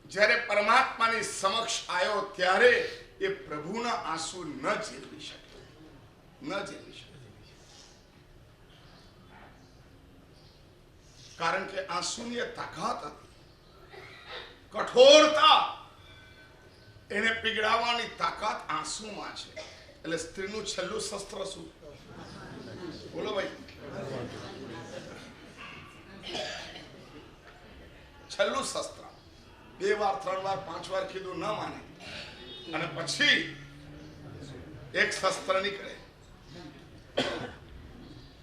જ્યારે પરમાત્માની સમક્ષ આવ્યો ત્યારે એ પ્રભુના આંસુ ન ઝેલવી શકે, ન ઝેલવી શકે. કારણ કે આંસુની તાકાત હતી, કઠોરતા, એને પીગળાવવાની તાકાત આંસુમાં છે. એટલે સ્ત્રીનું છેલ્લું શસ્ત્ર શું? બોલો ભાઈ. છેલ્લું શસ્ત્ર. 2 વાર 3 વાર 5 વાર કીધું ન માને, અને પછી એક શસ્ત્ર નીકળે.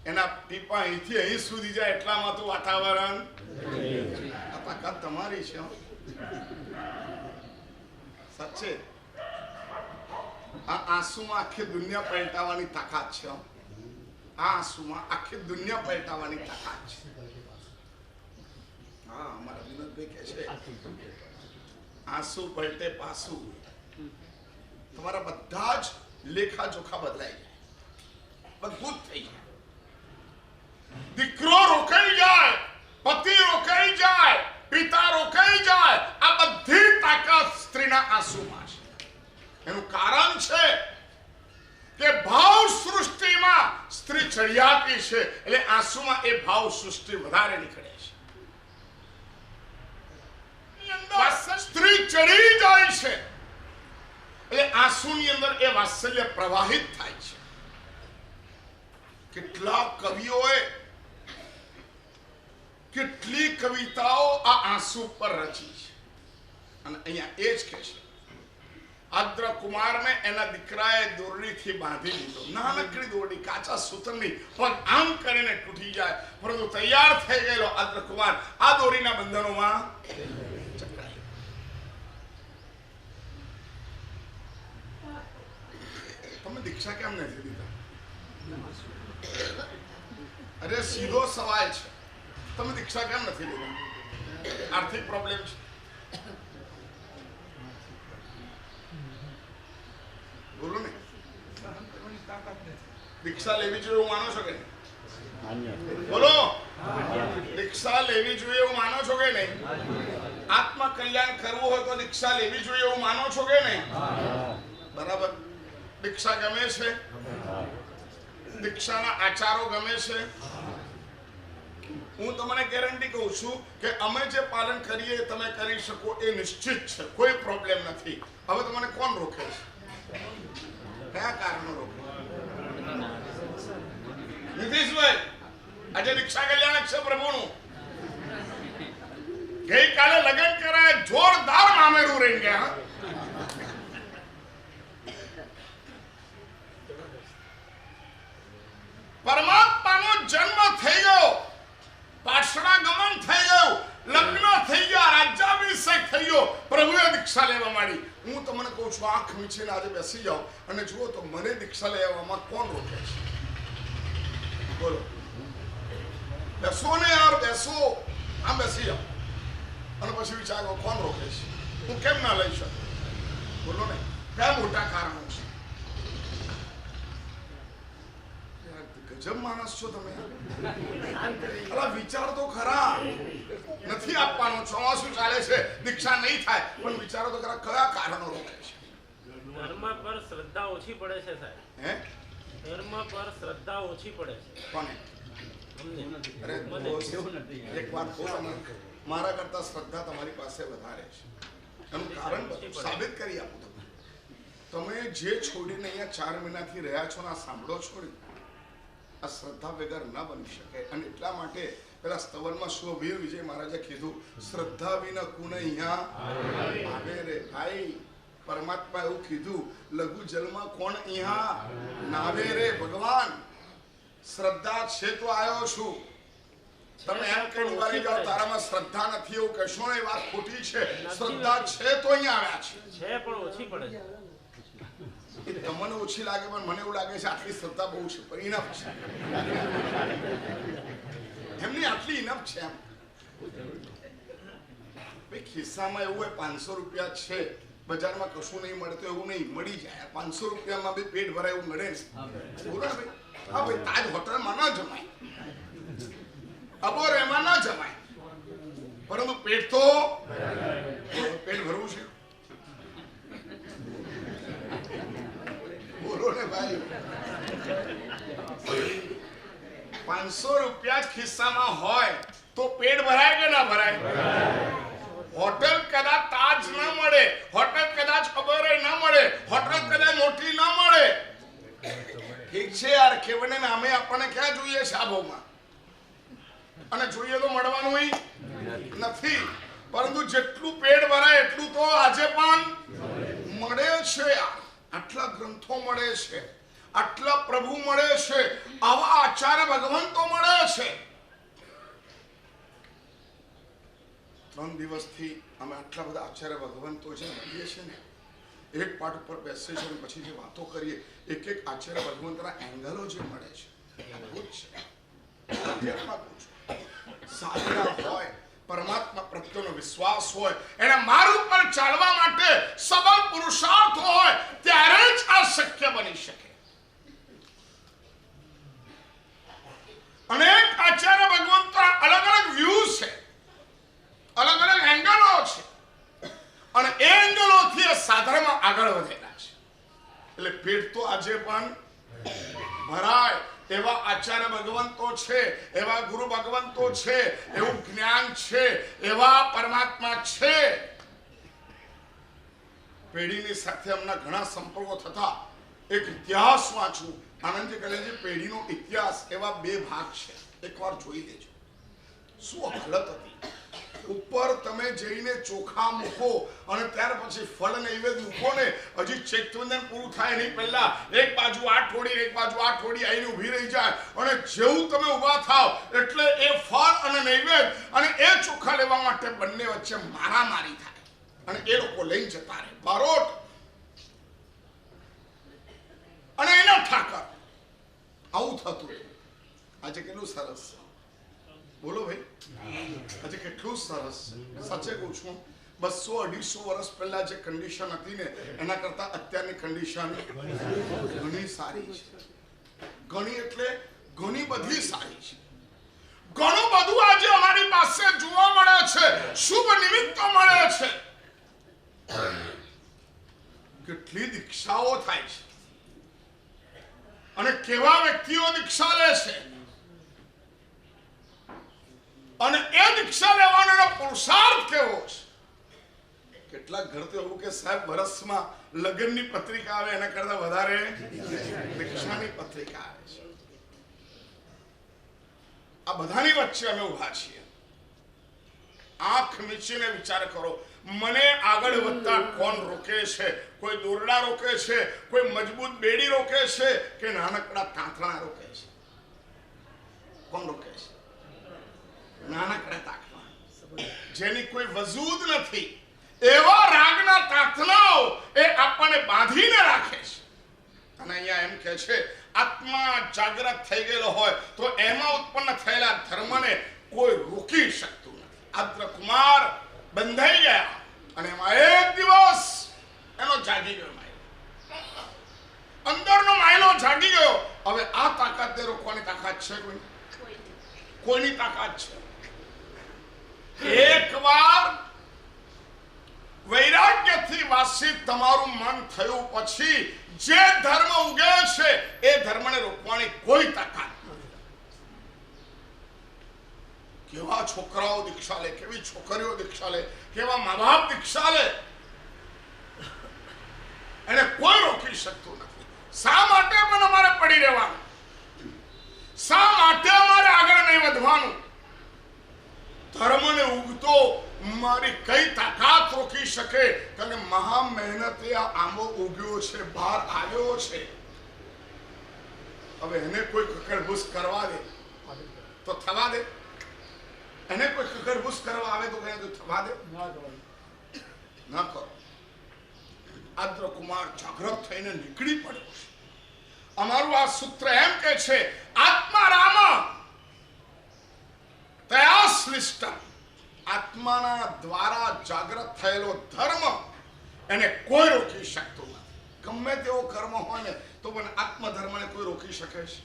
એના ટીપા અહીંથી અહીં સુધી જાય એટલામાં તો વાતાવરણ. આ તાકાત તમારી છે. સાચે આ આંસુમાં આખી દુનિયા પલટાવવાની તાકાત છે. આ આંસુમાં આખી દુનિયા પલટાવવાની તાકાત છે. હા, અમારા વિનોદભાઈ કહે છે આંસુ પલટે પાસું. તમારા બધા જ લેખા જોખા બદલાઈ જાય, બધું જ થઈ જાય. દીકરો રોકાઈ જાય, પતિ રોકાઈ જાય, પિતા રોકાઈ જાય. આ બધી તાકાત સ્ત્રીના આંસુમાં છે. એનું કારણ છે કે ભાવ સૃષ્ટિમાં સ્ત્રી ચડિયાતી છે, એટલે આંસુમાં એ ભાવ સૃષ્ટિ વધારે નીકળે છે. સ્ત્રી ચડી જાય છે એટલે આંસુની અંદર એ વાત્સલ્ય પ્રવાહિત થાય છે. કેટલાક કવિઓએ કેટલી કવિતાઓ આ આંસુ પર રચી છે, અને અહીંયા એ જ કહે છે આદ્ર કુમારને એના દીકરાએ દોરડીથી બાંધી દીધો. નાનકડી દોરડી, કાચા સૂતરની, પગ આમ કરીને તૂટી જાય, પરંતુ તૈયાર થઈ ગયેલો આદ્ર કુમાર આ દોરીના બંધનોમાં ચક્રાય. તમે દીક્ષા કેમ નથી દીધા? અરે સીધો સવાલ છે, તમે દીક્ષા કેમ નથી લીધા? આર્થિક પ્રોબ્લેમ છે? બોલો ને. દીક્ષા લેવી જોઈએ એવું માનો છો કે નહીં? બોલો. દીક્ષા લેવી જોઈએ એવું માનો છો કે નહીં? આત્મ કલ્યાણ કરવું હોય તો દીક્ષા લેવી જોઈએ એવું માનો છો કે નહીં? બરાબર. દીક્ષા ગમે છે? દીક્ષાના આચારો ગમે છે? હું તમને ગેરંટી કહું છું કે અમે જે પાલન કરીએ તમે કરી શકો એ નિશ્ચિત છે, કોઈ પ્રોબ્લેમ નથી. હવે તમને કોણ રોકે છે? કયા કારણો રોકે? નીતિશભાઈ, આજે દીક્ષા કલ્યાણક છે પ્રભુનું. ગઈકાલે લગ્ન કરાય, જોરદાર મામેરું રહી ગયા. પરમાત્માનો જન્મ થઈ ગયો, પાછળા ગમન થઈ ગયું, લગ્ન થઈ ગયા, રાજ્યાભિષેક થઈ ગયો, પ્રભુએ દીક્ષા લેવા માંડી. હું તમને કહું છું, આંખ મીચીને આજે બેસી જાઓ અને જુઓ તો મને દીક્ષા લેવામાં કોણ રોકે છે? બોલો. બેસો ને યાર, બેસો. આમ બેસી જાઓ અને પછી વિચારો કોણ રોકે છે? હું કેમ ના લઈ શકું? બોલો ને, કયા મોટા કારણો છે? ગજબ માણસ છો તમે. અલા વિચાર તો ખરા. નથી આપવાનો, ચોમાસું ચાલે છે, દીક્ષા નહીં થાય, પણ વિચારો તો ખરા કયા કારણો રોકે છે? ધર્મ પર શ્રદ્ધા ઓછી પડે છે સાહેબ. હે? ધર્મ પર શ્રદ્ધા ઓછી પડે છે. કોને? અમને. અરે દોસ્ત, એક વાત કહું તમને, મારા કરતા શ્રદ્ધા તમારી પાસે વધારે છે. એનું કારણ સાબિત કરી આપું તમને. તમે જે છોડીને અહીંયા 4 મહિનાથી રહ્યા છો ને આ સાંભળો છો ને, આ શ્રદ્ધા વગર ન બની શકે. અને એટલા માટે પેલા સ્તવનમાં સ્વવીર વિજય મહારાજે કીધું, શ્રદ્ધા વિના કુને અહીંયા આવે રે ભાઈ. પરમાત્મા એવું કીધું, લઘુ જલમાં કોણ અહીંયા નાવે રે ભગવાન. શ્રદ્ધા છે તો આવ્યો છું. તમે એમ કઈ ઉગાડી જાઓ તારામાં શ્રદ્ધા નથી એવું કહેશો ને, એ વાત ખોટી છે. શ્રદ્ધા છે તો અહીંયા આવ્યા છે પણ ઓછી પડે છે. તમને ઓછી લાગે પણ મને એવું લાગે છે આટલી શ્રદ્ધા બહુ છે, પણ ઇનફ છે. એમની આટલી ઇનફ છે. એમ ભાઈ ખિસ્સામાં એવું હોય 500 રૂપિયા છે, બજારમાં કશું નહીં મળે તો એવું નહીં, મળી જાય. 500 રૂપિયામાં બી પેટ ભરાય એવું મળે ને. બોલો ને ભાઈ. હા ભાઈ, તાજ હોટલમાં ના જમાય, અબોરેમાં ના જમાય, પરંતુ પેટ તો પેટ ભરવું છે. બોલો ને ભાઈ. 500 રૂપિયા ખિસ્સામાં હોય તો પેટ ભરાય કે ના ભરાય? હોટલ કદાચ તાજ ના મળે, હોટલ કદાચ ખબર ના મળે, હોટલ કદાચ મોટી ના મળે, ઠીક છે યાર, કેવને નામે આપણને ક્યાં જોઈએ છે આ ભાવમાં? અને જોઈએ તો મળવાનું નથી, પરંતુ જેટલું પેટ ભરાય એટલું તો આજે પણ મળે છે. આટલા ગ્રંથો મળે છે, આટલા પ્રભુ મળે છે, આવા આચાર્ય ભગવંતો મળે છે. 3 દિવસથી અમે આટલા બધા આચાર્ય ભગવંતો જે મળીએ છીએ ને, એક પાઠ ઉપર બેસીએ છીએ અને પછી જે વાતો કરીએ, એક એક આચાર્ય ભગવંતના એંગલો જે મળે છે અદ્ભુત છે. સાધના હોય, પરમાત્મા પ્રત્યેનો વિશ્વાસ હોય, એને માર્ગ પર ચાલવા માટે સબળ પુરુષાર્થ હોય, ત્યારે જ આ શક્ય બની શકે. અનેક આચાર્ય ભગવંતના અલગ અલગ વ્યૂઝ છે, અલગ અલગ એંગલો છે, અને એ એંગલોથી આ સાધનામાં આગળ વધેલા છે. એટલે પેટ તો આજે પણ ભરાય એવા આચાર્ય ભગવંતો છે, એવા ગુરુ ભગવંતો છે, એવું જ્ઞાન છે, એવા પરમાત્મા છે. પેઢીની સાથે અમના ઘણા સંપર્કો થતા એક ઇતિહાસ વાંચું. આનંદજી કહે છે પેઢીનો ઇતિહાસ એવા 2 ભાગ છે, એકવાર જોઈ લેજો શું હાલત હતી. ઉપર તમે જઈને ચોખા મૂકો અને ત્યાર પછી ફળ નૈવેદ્ય મૂકો ને, હજી ચૈતવંદન પૂરું થાય નહીં પહેલા એક બાજુ આ ઠોડી એક બાજુ આ ઠોડી આવીને ઊભી રહી જાય, અને જેવું તમે ઊભા થાવ એટલે એ ફળ અને નૈવેદ્ય અને એ ચોખા લેવા માટે બંને વચ્ચે મારામારી થાય અને એ લોકો લઈને જતા રહે બારોટ. અને એના ઠાકર આવું થતું. આજે કેટલું સરસ છે, બોલો ભાઈ. આજે કેટલું સરસ છે, સાચે કહું છું. 200-250 વર્ષ પહેલા જે કન્ડિશન હતી ને, એના કરતા અત્યારની કન્ડિશન ઘણી સારી છે. ઘણી એટલે ઘણી બધી સારી છે. ઘણું બધું આજે અમારી પાસે જોવા મળે છે, શુભ નિમિત્તો મળે છે. કેટલી દીક્ષાઓ થાય છે અને કેવા વ્યક્તિઓ દીક્ષા લે છે, અને એ દીક્ષા લેવાનો પુરુષાર્થ કેવો છે. કેટલાક ઘર તો એવું કે સાહેબ વર્ષમાં લગ્નની પત્રિકા આવે એના કરતા વધારે દીક્ષાની પત્રિકા આવે છે. આ બધાની વચ્ચે અમે ઉભા છીએ. આંખ મીચીને વિચાર કરો, મને આગળ વધતા કોણ રોકે છે? કોઈ દોરડા રોકે છે, કોઈ મજબૂત બેડી રોકે છે, કે નાનકડા તાંતણા રોકે છે? કોણ રોકે છે? નાનકડા તાંતણા, જેની કોઈ વજૂદ નથી. એવા રાગના તાંતણાઓ એ આપણને બાંધીને રાખે છે. અને અહીંયા એમ કહે છે, આત્મા જાગૃત થઈ ગયેલો હોય તો એમાં ઉત્પન્ન થયેલા ધર્મને કોઈ રોકી શકતું નથી. આદ્રકુમાર બંધાઈ ગયા અને એમાં એક દિવસ એનો જાગી ગયો માયલો, અંદરનો માયલો જાગી ગયો. હવે આ તાકાતને રોકવાની તાકાત છે? કોઈની તાકાત છે? એકવાર વૈરાગ્યથી વાસિત તમારું મન થયું પછી જે ધર્મ ઉગે છે એ ધર્મને રોકવાની કોઈ તાકાત નથી. કેવા છોકરાઓ દીક્ષા લે, કેવી છોકરીઓ દીક્ષા લે, કેવા મા બાપ દીક્ષા લે, એને કોઈ રોકી શકતું નથી. શા માટે પણ અમારે પડી રહેવાનું? શા માટે અમારે આગળ નહીં વધવાનું? ધર્મને ઉગતો મારી કઈ તાકાત રોકી શકે? કારણ મહા મહેનતે આ આંબો ઉગ્યો છે, બહાર આવ્યો છે. હવે એને કોઈ કકડભૂસ કરવા દે તો થવા દે? એને કોઈ કકડભૂસ કરવા આવે તો કઈ થવા દે? ન કરો. આદ્રકુમાર જાગૃત થઈને નીકળી પડ્યો છે. અમારું આ સૂત્ર એમ કે છે, આત્મા રામ તયા શ્લિષ્ટમ. આત્માના દ્વારા જાગૃત થયેલો ધર્મ એને કોઈ રોકી શકતું નથી. ગમે તેવો કર્મ હોય ને તો પણ આત્મધર્મને કોઈ રોકી શકે છે?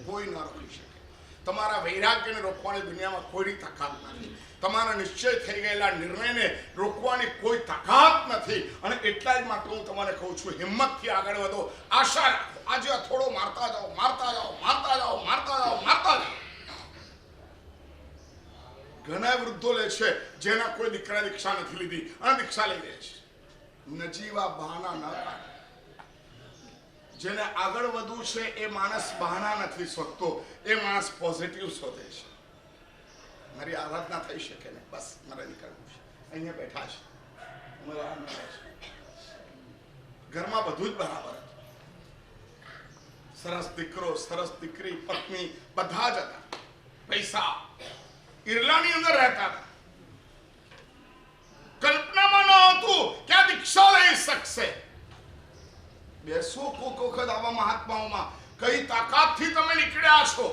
કોઈ ના રોકી શકે. તમારા વૈરાગ્યને રોકવાની દુનિયામાં કોઈની તાકાત નથી. તમારા નિશ્ચય થઈ ગયેલા નિર્ણયને રોકવાની કોઈ તાકાત નથી. અને એટલા જ માટે હું તમને કહું છું, હિંમતથી આગળ વધો, આશા રાખો. આજે થોડો મારતા જાઓ, મારતા જાઓ, મારતા જાઓ, મારતા જાઓ, મારતા જાઓ. ઘણા વૃદ્ધો લે છે જેના કોઈ દીકરા દીક્ષા નથી લીધી અને દીક્ષા લઈ રહે છે. નજીવા બહાના ન કાઢો. જેને આગળ વધવું છે એ માણસ બહાના નથી શોધતો, એ માણસ પોઝિટિવ શોધે છે. મારી આરાધના થઈ શકે ને, બસ મારે નીકળવું છે. અહીંયા બેઠા છે, ઘરમાં બધું જ બરાબર હતું. સરસ દીકરો, સરસ દીકરી, પત્ની બધા જ હતા. પૈસા ઈરલાની અંદર રહેતા હતા. કલ્પનામાં ન હતું કે આ દીક્ષા લઈ શકશે. બેસો કોક વખત આવા મહાત્માઓમાં, કઈ તાકાતથી તમે નીકળ્યા છો,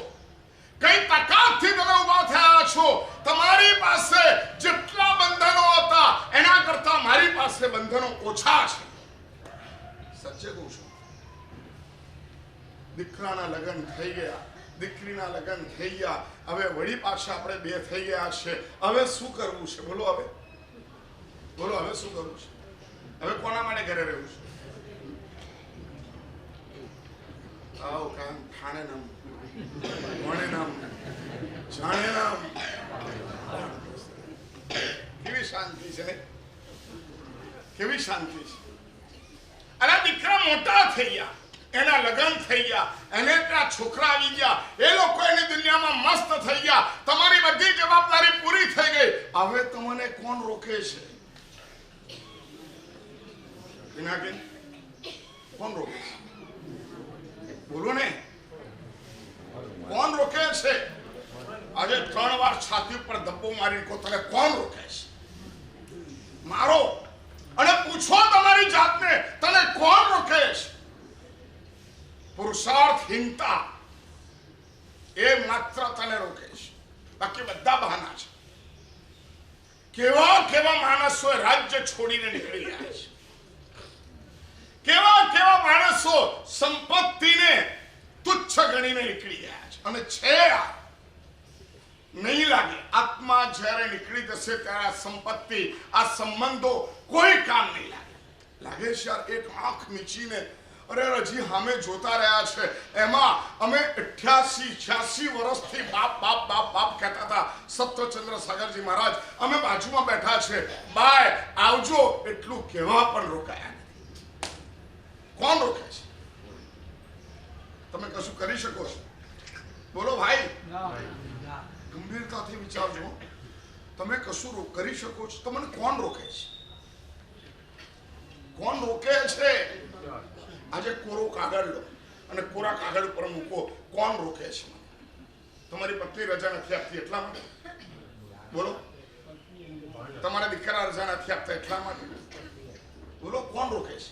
કઈ તાકાતથી તમે ઉભા થયા છો. તમારી પાસે જેટલા બંધનો હતા એના કરતા મારી પાસે બંધનો ઓછા છે. સચ્ચે કહું છું. દીકરાના લગ્ન થઈ ગયા, દીકરીના લગ્ન થઈ ગયા, હવે વળી પાછા આપણે બે થઈ ગયા છે. હવે શું કરવું છે? બોલો હવે, બોલો હવે શું કરવું છે? હવે કોના માટે ઘરે રહેવું છે? આવો કામ ઠાણે નામ, કોણે નામ, જાણે નામ. કેવી શાંતિ છે ને, કેવી શાંતિ છે. અરે દીકરા મોટા થઈ ગયા, એના લગ્ન થઈ ગયા, એને ત્યાં છોકરા આવી ગયા, એ લોકો એની દુનિયામાં મસ્ત થઈ ગયા. તમારી બધી જવાબદારી પૂરી થઈ ગઈ. હવે તમને કોણ રોકે છે? પિનાકીન, કોણ રોકે છે? બોલો ને, કોણ રોકે છે? આજે 3 વાર છાતી પર ધબ્બો મારી કો, તને કોણ રોકે છે? મારો અને પૂછો તમારી જાતને, તને કોણ રોકે છે? પુરુષાર્થહીનતા એ માત્ર તને રોકે છે, બાકી બધા બહાના છે. કેવા કેવા માણસો રાજ્ય છોડીને નીકળી ગયા છે. કેવા કેવા માણસો સંપત્તિને તુચ્છ ગણીને નીકળી ગયા છે. અને છે નહીં લાગે, આત્મા જ્યારે નીકળી જશે ત્યારે આ સંપત્તિ, આ સંબંધો કોઈ કામ નહીં લાગે. લાગે છે યાર, એક આંખ મીચીને અરે હજી સામે જોતા રહ્યા છે. એમાં અમે 88-86 વર્ષથી બાપ બાપ બાપ બાપ કહેતા હતા. સત્યચંદ્ર સાગરજી મહારાજ, અમે બાજુમાં બેઠા છે, બાય આવજો એટલું કહેવા પણ રોકાયા નથી. કોણ રોકે છે? તમે કશું કરી શકો છો? બોલો ભાઈ, ગંભીરતાથી વિચારજો. તમે કશું કરી શકો છો? તમને કોણ રોકે છે? કોણ રોકે છે? આજે કોરો કાગળ લો અને કોરા કાગળ પર મૂકો. કોણ રોકે છે? તમારી પત્ની રજા નથી આપતી એટલા માટે? બોલો. તમારા દીકરા રજા નથી આપતા એટલા માટે? બોલો. કોણ રોકે છે?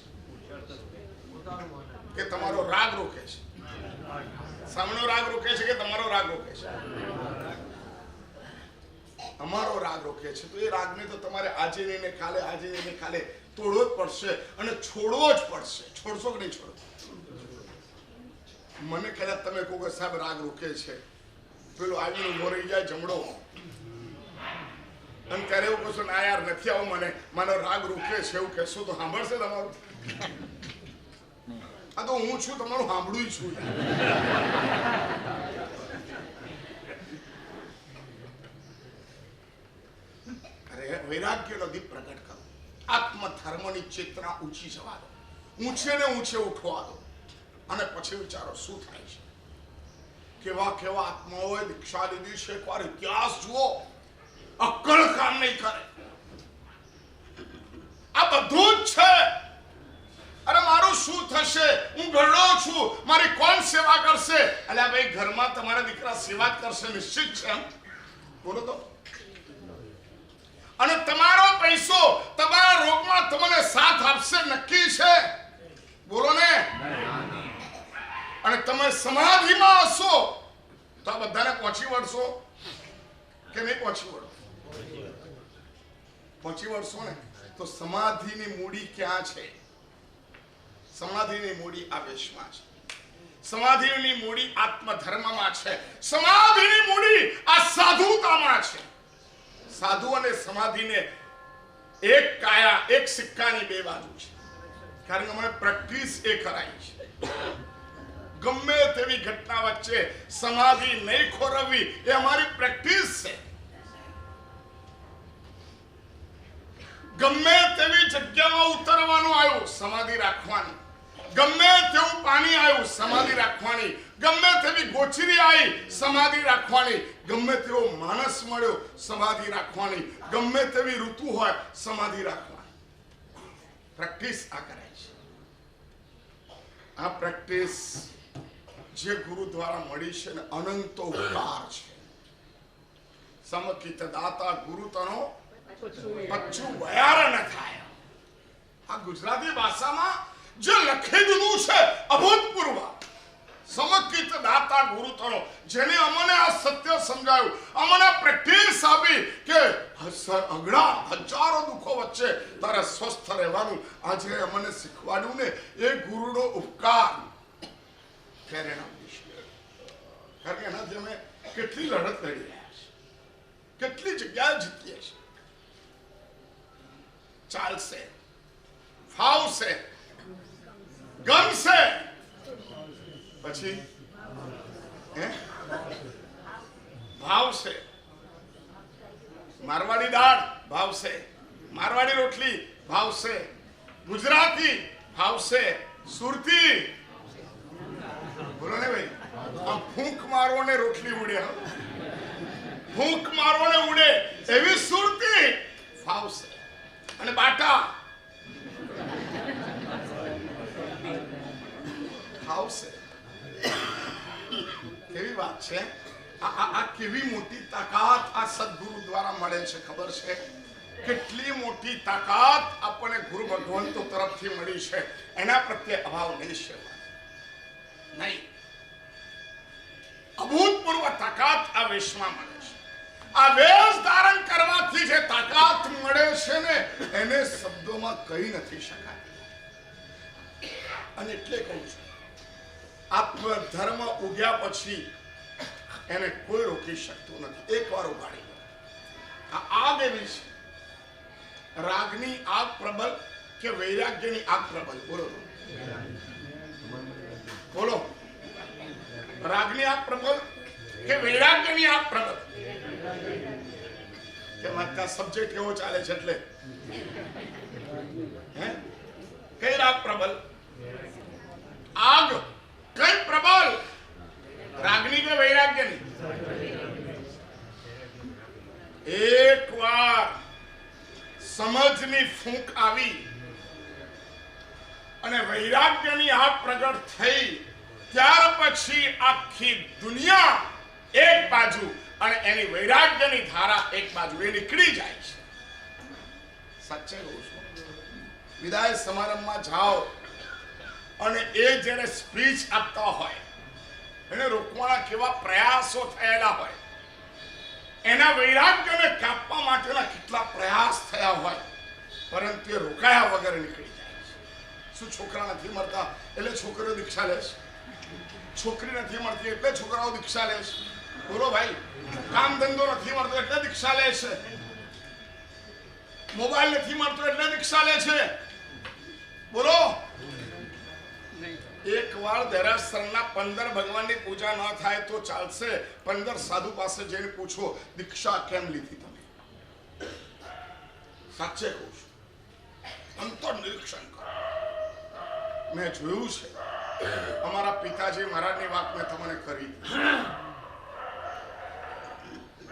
કે તમારો રાગ રોકે છે? સામેનો રાગ રોકે છે કે તમારો રાગ રોકે છે? અમારો રાગ રોકે છે. તો એ રાગને તો તમારે આજે નહીં ને કાલે, આજે નહીં ને કાલે તોડવો જ પડશે અને છોડવો જ પડશે. છોડશો કે નહીં છોડો? મને કદાચ તમે કહો કે સાહેબ રાગ રોકે છે, પેલો આવીને ઉભો રહી જાય જમડો અને ત્યારે એવું કહેશો ના યાર નથી આવું, મને રાગ રોકે છે એવું કહેશો તો સાંભળશે તમારું? આ તો હું છું, તમારું સાંભળું છું. અરે વૈરાગ્યનો દીપ પ્રગટ કરો. આત્મધર્મની ચેતના ઊંચી જવા દો. ઊંચે ને ઊંચે ઉઠવા દો અને પછી વિચારો શું થાય છે. કેવા કેવા આત્માઓએ દીક્ષા લીધી છે. એકવાર ઇતિહાસ જુઓ. અક્કલ કામ નહીં કરે. આ બધું જ છે. અરે મારું શું થશે? હું ઘરડો છું, મારી કોણ સેવા કરશે? અલ્યા ભાઈ, ઘરમાં તમારા દીકરા સેવા કરશે નિશ્ચિત છે. બોલો તો. અને તમારો પૈસો તમારા રોગમાં તમને સાથ આપશે નક્કી છે. બોલો ને. અને તમે સમાધિમાં હશો તો આ બધાને પહોંચી વળશો કે નહીં પહોંચી વળો? પહોંચી વળશો ને. તો સમાધિની મૂડી ક્યાં છે? સમાધિની મૂડી આ વેશમાં છે. સમાધિની મૂડી આત્મધર્મમાં છે. સમાધિની મૂડી આ સાધુતામાં છે. સાધુ અને સમાધિને એક કાયા, એક સિક્કાની બે બાજુ છે. કારણ કે અમે પ્રેક્ટિસ એ કરાઈ છે. ગમે તેવી ઘટના વચ્ચે સમાધિ નહીં ખોરવવી એ અમારી પ્રેક્ટિસ છે. ગમે તેવી જગ્યામાં ઉતરવાનું આવ્યું, સમાધિ રાખવાની. ગમે તેવું પાણી આવ્યું, સમાધિ રાખવાની. ગમે તેવી ગોચરી આવી, સમાધિ રાખવાની. ગમે તેવો માણસ મળ્યો, સમાધિ રાખવાની. ગમે તેવી ઋતુ હોય, સમાધિ રાખવાની. પ્રેક્ટિસ આ કરાય છે. આ પ્રેક્ટિસ જે ગુરુ દ્વારા મળી છે ને અનંતો ઉપકાર છે. સમકિત દાતા ગુરુ તનો પચ્ચું વયાર ન થાય. આ ગુજરાતી ભાષામાં જે લખી દીધું છે અભૂતપૂર્વ. સમકિત દાતા ગુરુ તનો, જેને અમને આ સત્ય સમજાયું, અમને પ્રેક્ટિસ આપી કે અઘડા હજારો દુઃખો વચ્ચે તારે સ્વસ્થ રહેવાનું આજે અમને શીખવાડ્યું ને, એ ગુરુનો ઉપકાર પ્રેરણા આપી છે. કારણ કે એનાથી અમે કેટલી લડત લડી રહ્યા છે, કેટલી જગ્યાએ જીતીએ છીએ. ચાલશે, ફાવશે, ગમશે, પછી ભાવશે. મારવાડી દાળ ભાવશે, મારવાડી રોટલી ભાવશે, ગુજરાતી ભાવશે, સુરતી. બોલો ને ભાઈ. આમ ફૂંક મારો ને રોટલી ઉડે, ફૂંક મારો ને ઉડે એવી સુરતી ફાવશે. અને બાટા ફાવશે. કેવી વાત છે. આ કેવી મોટી તાકાત આ સદગુરુ દ્વારા મળે છે ખબર છે? કેટલી મોટી તાકાત આપણને ગુરુ ભગવંતો તરફથી મળી છે. એના પ્રત્યે અભાવ નહીં છે, નહીં. અભૂતપૂર્વ તાકાત આ વેશમાં મળે છે. આ વેશ ધારણ કરવાથી જે તાકાત મળે છે ને, એને શબ્દોમાં કહી નથી શકાતી. અને એટલે કહું છું, આત્મધર્મ ઉગ્યા પછી એને કોઈ રોકી શકતું નથી. એકવાર ઉગાડી લો. આ આગ એવી છે. રાગની આગ પ્રબલ કે વૈરાગ્યની આગ પ્રબલ? બોલો બોલો. રાગની આગ પ્રબલ કે વૈરાગ્યની આગ પ્રબલ? કે માતા સબ્જેક્ટ કેવો ચાલે છે એટલે કઈ રાગ પ્રબલ? આગ કઈ પ્રબલ? રાગની કે વૈરાગ્યની? એક ફૂંક આવી અને વૈરાગ્યની આગ પ્રગટ થઈ, ત્યાર પછી આખી દુનિયા એક બાજુ અને એની વૈરાગ્યની ધારા એક બાજુ એ નીકળી જાય છે. સાચે કહું છું, વિદાય સમારંભમાં જાઓ અને એ જ્યારે સ્પીચ આપતા હોય, એને રોકવાના કેવા પ્રયાસો થયેલા હોય, એના વૈરાગ્યને કાપવા માટેના કેટલા પ્રયાસ થયા હોય, પરંતુ એ રોકાયા વગર નીકળી જાય છે. શું છોકરા નથી મળતા એટલે છોકરીઓ દીક્ષા લે છે? છોકરી નથી મળતી એટલે છોકરાઓ દીક્ષા લે છે? બોલો ભાઈ. કામ ધંધો નથી મળતો એટલે દીક્ષા લે છે? મોબાઈલ નથી મળતો એટલે દીક્ષા લે છે? બોલો. એક વાર દેરાસરના 15 ભગવાનની પૂજા ન થાય તો ચાલશે, 15 સાધુ પાસે જઈને પૂછો દીક્ષા કેમ લીધી તમે? સાચે કહું છું, અંતર નિરીક્ષણ કરો. મેં જોયું છે, અમારા પિતાજી મહારાજની વાત મેં તમને કરી.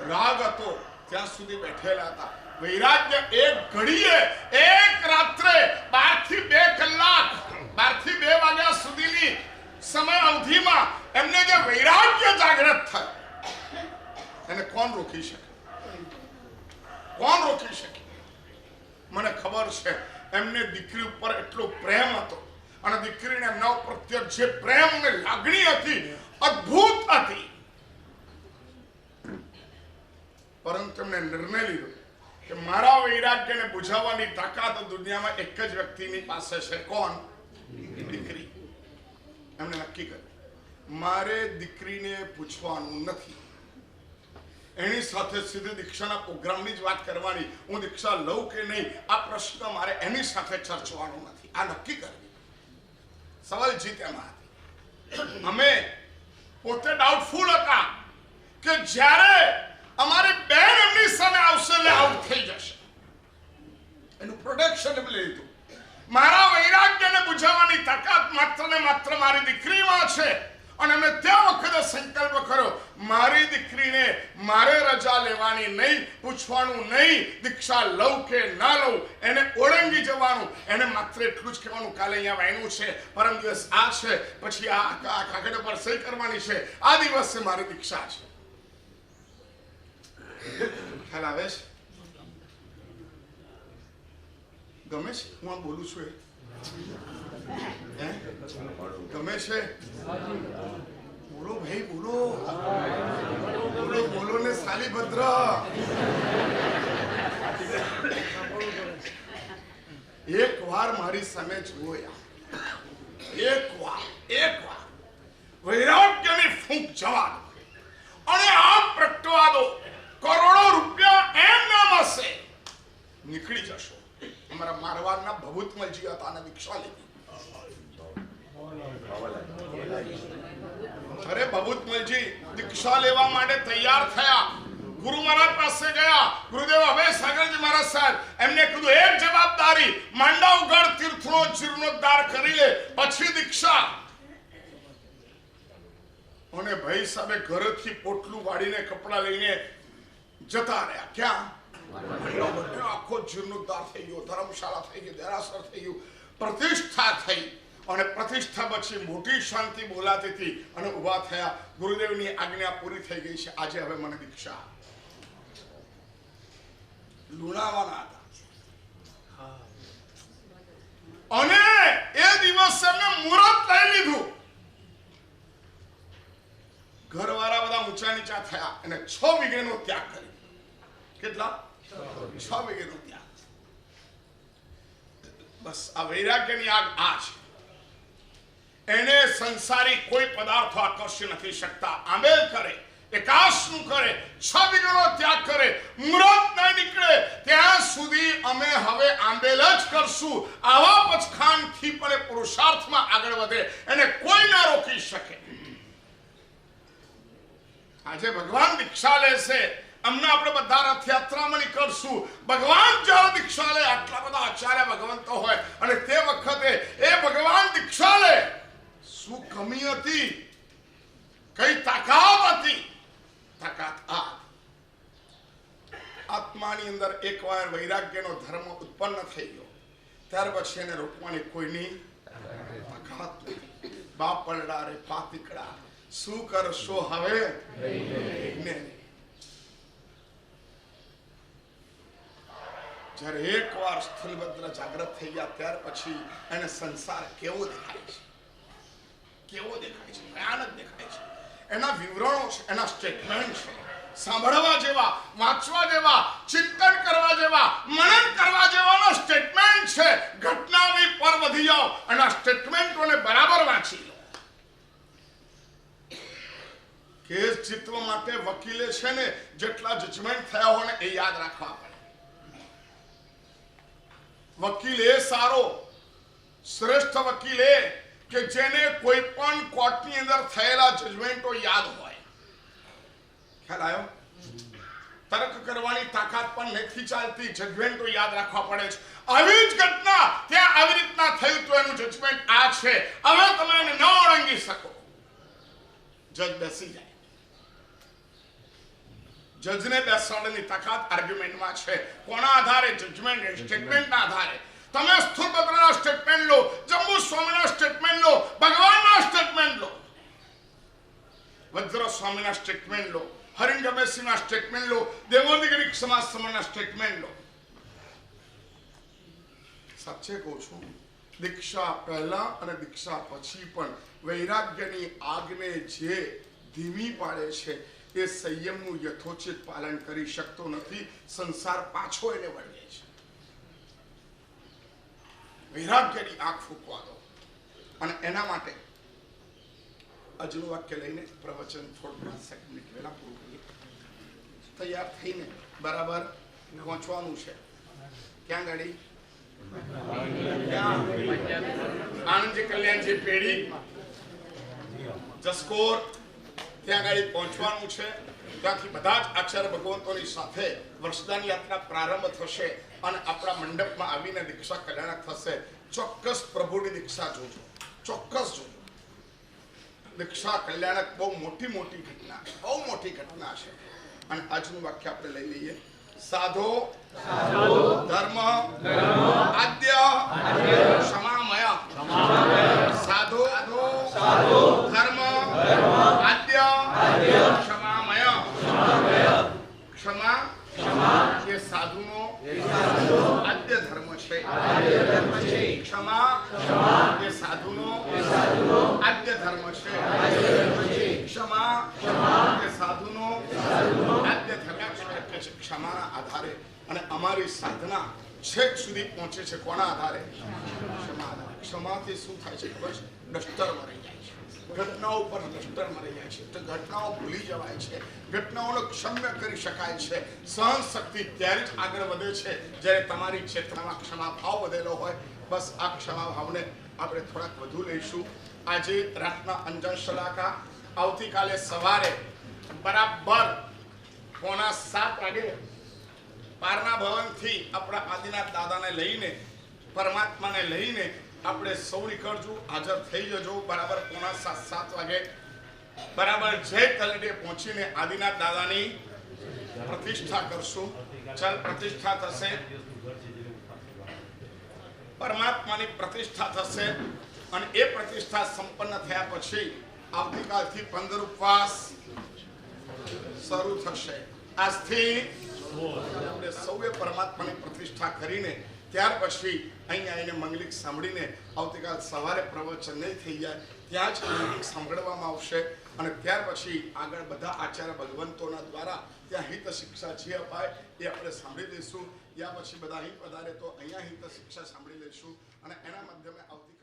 રાગ હતો ત્યાં સુધી બેઠેલા હતા. વૈરાગ્ય એક ઘડીએ, એક રાત્રે 12 થી 2 કલાક, 12 થી 2 વાગ્યા સુધીની સમય અવધિમાં એમને જે વૈરાગ્ય જાગૃત થયું, એને કોણ રોકી શકે? કોણ રોકી શકે? મને ખબર છે એમને દીકરી ઉપર એટલો પ્રેમ હતો અને દીકરીને એમના પ્રત્યે જે પ્રેમ અને લાગણી હતી અદ્ભુત હતી, પરંતુ એમને નિર્ણય લીધો કે મારા વૈરાગ્યને બુઝાવવાની તાકાત દુનિયામાં એક જ વ્યક્તિની પાસે છે. કોણ? દીકરી. એમને નક્કી કર્યું મારે દીકરીને પૂછવાનું નથી, એની સાથે સીધી દીક્ષાના પ્રોગ્રામની જ વાત કરવાની. હું દીક્ષા લઉં કે નહીં આ પ્રશ્ન મારે એની સાથે ચર્ચવાનો નથી. આ નક્કી કરવી. સવાલ જીત એમાં હતી. અમે પોતે ડાઉટફુલ હતા કે જ્યારે અમારી બેન એમની સામે આવશે એટલે આઉટ થઈ જશે. એનું પ્રોટેક્શન એમ લીધું. મારા વૈરાગ્યને બુઝાવવાની તાકાત માત્ર ને માત્ર મારી દીકરીમાં છે અને મેં ત્યાં વખતે સંકલ્પ કર્યો મારી દીકરીને મારે રજા લેવાની નહીં, પૂછવાનું નહીં, દીક્ષા લઉં કે ના લઉં, એને ઓળંગી જવાનું. એને માત્ર એટલું જ કહેવાનું કાલે અહીંયા વાયનું છે, પરમ દિવસ આ છે, પછી આ કાગળ પર સહી કરવાની છે, આ દિવસે મારી દીક્ષા છે. ખ્યાલ આવે છે? ગમે છે હું આ બોલું છું? ગમે છે? બોલો ભાઈ, બોલો બોલો બોલો ને સાલીભદ્ર. એક વાર મારી સામે જુઓ યાર, એક વાર વૈરાગ્યની ફૂંક જવા દો અને આપ પ્રગટવા દો. કરોડો રૂપિયા એમ નામ હશે, નીકળી જશો. અમારા મારવાડના ભભૂતમલજી હતા અને દીક્ષા લીધી. અરે ભભૂતમલજી દીક્ષા લેવા માટે તૈયાર થયા, ગુરુ મહારાજ પાસે ગયા. ગુરુદેવ હવે સાગરજી મહારાજ સાહેબ એમને કીધું એક જવાબદારી, માંડવગઢ તીર્થનો જીર્ણોદ્ધાર કરી લે પછી દીક્ષા. અને ભાઈ સાહેબે ઘરેથી પોટલું વાળીને કપડા લઈને જતા રહ્યા. ક્યાં? આખો જીર્ણોદ્ધાર થઈ ગયો, ધર્મશાળા થઈ ગઈ, દેરાસર થઈ ગયું, પ્રતિષ્ઠા થઈ. અને પ્રતિષ્ઠા પછી મોટી શાંતિ બોલાતી હતી અને ઉભા થયા. ગુરુદેવની આજ્ઞા પૂરી થઈ ગઈ છે, આજે હવે મને દીક્ષા. લુણાવાના હતા અને એ દિવસે એમને મુહૂર્ત લઈ લીધું. ઘરવાળા બધા ઊંચા નીચા થયા અને 6 વીઘાનો ત્યાગ કર્યો. કેટલા? 6 વીઘાનો ત્યાગ. બસ આ વૈરાગ્યની આગ આ છે. એને સંસારી કોઈ પદાર્થો આકર્ષી નથી શકતા. આંબેલ કરે, એકાશનું કરે, 6 વીઘાનો ત્યાગ કરે, મુહૂર્ત ન નીકળે ત્યાં સુધી અમે હવે આંબેલ જ કરશું. આવા પચખાણથી પણ પુરુષાર્થમાં આગળ વધે એને કોઈ ના રોકી શકે. આજે ભગવાન દીક્ષા લેશે, અમને આપણે બધા રથયાત્રામાં નીકળશું. ભગવાન જ્યારે દીક્ષા લે, આટલા બધા આચાર્ય ભગવંતો હોય અને તે વખતે એ ભગવાન દીક્ષા લે, શું કમી હતી? કઈ તાકાત હતી? તાકાત આ આત્મ આત્માની અંદર એકવાર વૈરાગ્યનો ધર્મ ઉત્પન્ન થઈ ગયો ત્યાર પછી એને રોકવાની કોઈની તાકાત નથી. બાપ પડડા રે પાતીકડા, શું કરશો હવે ને? જ્યારે એકવાર સ્થૂલભદ્ર જાગૃત થઈ ગયા ત્યાર પછી એને સંસાર કેવો દેખાય છે, કેવો દેખાય છે, ભયાનક દેખાય છે. એના વિવરણો છે, એના સ્ટેટમેન્ટ છે, સાંભળવા જેવા, વાંચવા જેવા, ચિંતન કરવા જેવા, મનન કરવા જેવાનો સ્ટેટમેન્ટ છે. ઘટનાની પર વધી જાઓ, એના સ્ટેટમેન્ટોને બરાબર વાંચી લો. કેસ જીતવા માટે વકીલે છે ને જેટલા જજમેન્ટ થયા હોય ને એ યાદ રાખવા પડે. વકીલ એ સારો, શ્રેષ્ઠ વકીલ એ કે જેને કોઈ પણ કોર્ટની અંદર થયેલા જજમેન્ટો યાદ હોય. ખ્યાલ આવ્યો? તર્ક કરવાની તાકાત પણ નથી ચાલતી, જજમેન્ટો યાદ રાખવા પડે છે. આવી જ ઘટના ત્યાં આવી રીતના થયું તો એનું જજમેન્ટ આ છે, હવે તમે એને ન ઓળંગી શકો. જજ બેસી જાય. જજને બેસાડવાની તાકાત આર્ગ્યુમેન્ટમાં છે. કોના આધારે? જજમેન્ટ, સ્ટેટમેન્ટના આધારે. તમે સ્થૂલભદ્રના સ્ટેટમેન્ટ લો, જંબુ સ્વામીના સ્ટેટમેન્ટ લો, ભગવાનના સ્ટેટમેન્ટ લો, વજ્ર સ્વામીના સ્ટેટમેન્ટ લો, હરિન ગમેશીના સ્ટેટમેન્ટ લો, દેવોદિગરી સમાજ સમયના સ્ટેટમેન્ટ લો. સાચે કહું છું, દીક્ષા પહેલા અને દીક્ષા પછી પણ વૈરાગ્યની આગને જે ધીમી પાડે છે એ સંયમનું યથોચિત પાલન કરી શકતો નથી. સંસાર પાછો એને વળગે છે. વૈરાગ્યની આંખ ફૂંકવા દો. અને એના માટે આજનું વાક્ય લઈને પ્રવચન થોડું 5 મિનિટ પહેલા પૂરું કરીએ. તૈયાર થઈને બરાબર પહોંચવાનું છે. ક્યાં ગાડી? આનંદજી કલ્યાણજી પેઢી જસકોર ત્યાં ગાડી પહોંચવાનું છે. ત્યાંથી બધા જ આચાર્ય ભગવંતોની સાથે વર્ષદાન યાત્રા પ્રારંભ થશે અને આપણા મંડપમાં આવીને દીક્ષા કલ્યાણક થશે. ચોક્કસ પ્રભુની દીક્ષા જોજો, ચોક્કસ જોજો. દીક્ષા કલ્યાણક બહુ મોટી ઘટના છે, બહુ મોટી ઘટના છે. અને આજનું વાક્ય આપણે લઈ લઈએ. સાધો ધર્મ આદ્ય ક્ષમામય. સાધો ધર્મ આદ્ય ક્ષમામય. ક્ષમા એ સાધુનો આદ્ય ધર્મ છે. ક્ષમા એ સાધુનો આદ્ય ધર્મ છે. ક્ષમા એ સાધુનો આદ્ય ધર્મ છે. ક્ષમાના આધારે અને અમારી સાધના છેક સુધી પહોંચે છે. કોના આધારે? ક્ષમા આધારે. ક્ષમાથી શું થાય છે ખબર છે? ડસ્ટર મરી જાય છે. ઘટનાઓ પર ડસ્ટર મરી જાય છે. તો ઘટનાઓ ભૂલી જવાય છે. ઘટનાઓને ક્ષમ્ય કરી શકાય છે. સહન શક્તિ ત્યારે જ આગળ વધે છે જ્યારે તમારી ચેતનામાં ક્ષમા ભાવ વધેલો હોય. બસ આ ક્ષમા ભાવને આપણે થોડાક વધુ લઈશું. આજે રાતના અંજન શલાકા, આવતીકાલે સવારે બરાબર 6:45 વાગે પારના ભવનથી આપણા આદિનાથ દાદાને લઈને, પરમાત્માને લઈને આપણે સૌ નીકળજો. હાજર થઈ જજો. બરાબર 6:45 વાગે બરાબર જય તલડે પહોંચીને આદિનાથ દાદાની પ્રતિષ્ઠા કરશું. ચાલ પ્રતિષ્ઠા થશે, પરમાત્માની પ્રતિષ્ઠા થશે. અને એ પ્રતિષ્ઠા સંપન્ન થયા પછી આવતીકાલથી 15 ઉપવાસ શરૂ થશે. આજથી આપણે સૌએ પરમાત્માની પ્રતિષ્ઠા કરીને ત્યાર પછી અહીંયા આવીને મંગલિક સાંભળીને આવતીકાલ સવારે પ્રવચન નહીં થઈ જાય ત્યાં જ મંગલિક સાંભળવામાં આવશે. અને ત્યાર પછી આગળ બધા આચાર્ય ભગવંતોના દ્વારા ત્યાં હિત શિક્ષા જે અપાય એ આપણે સાંભળી લઈશું. યા પછી બધા અહીં પધારે તો અહીંયા હિત શિક્ષા સાંભળી લઈશું. અને એના માધ્યમે આવતીકાલ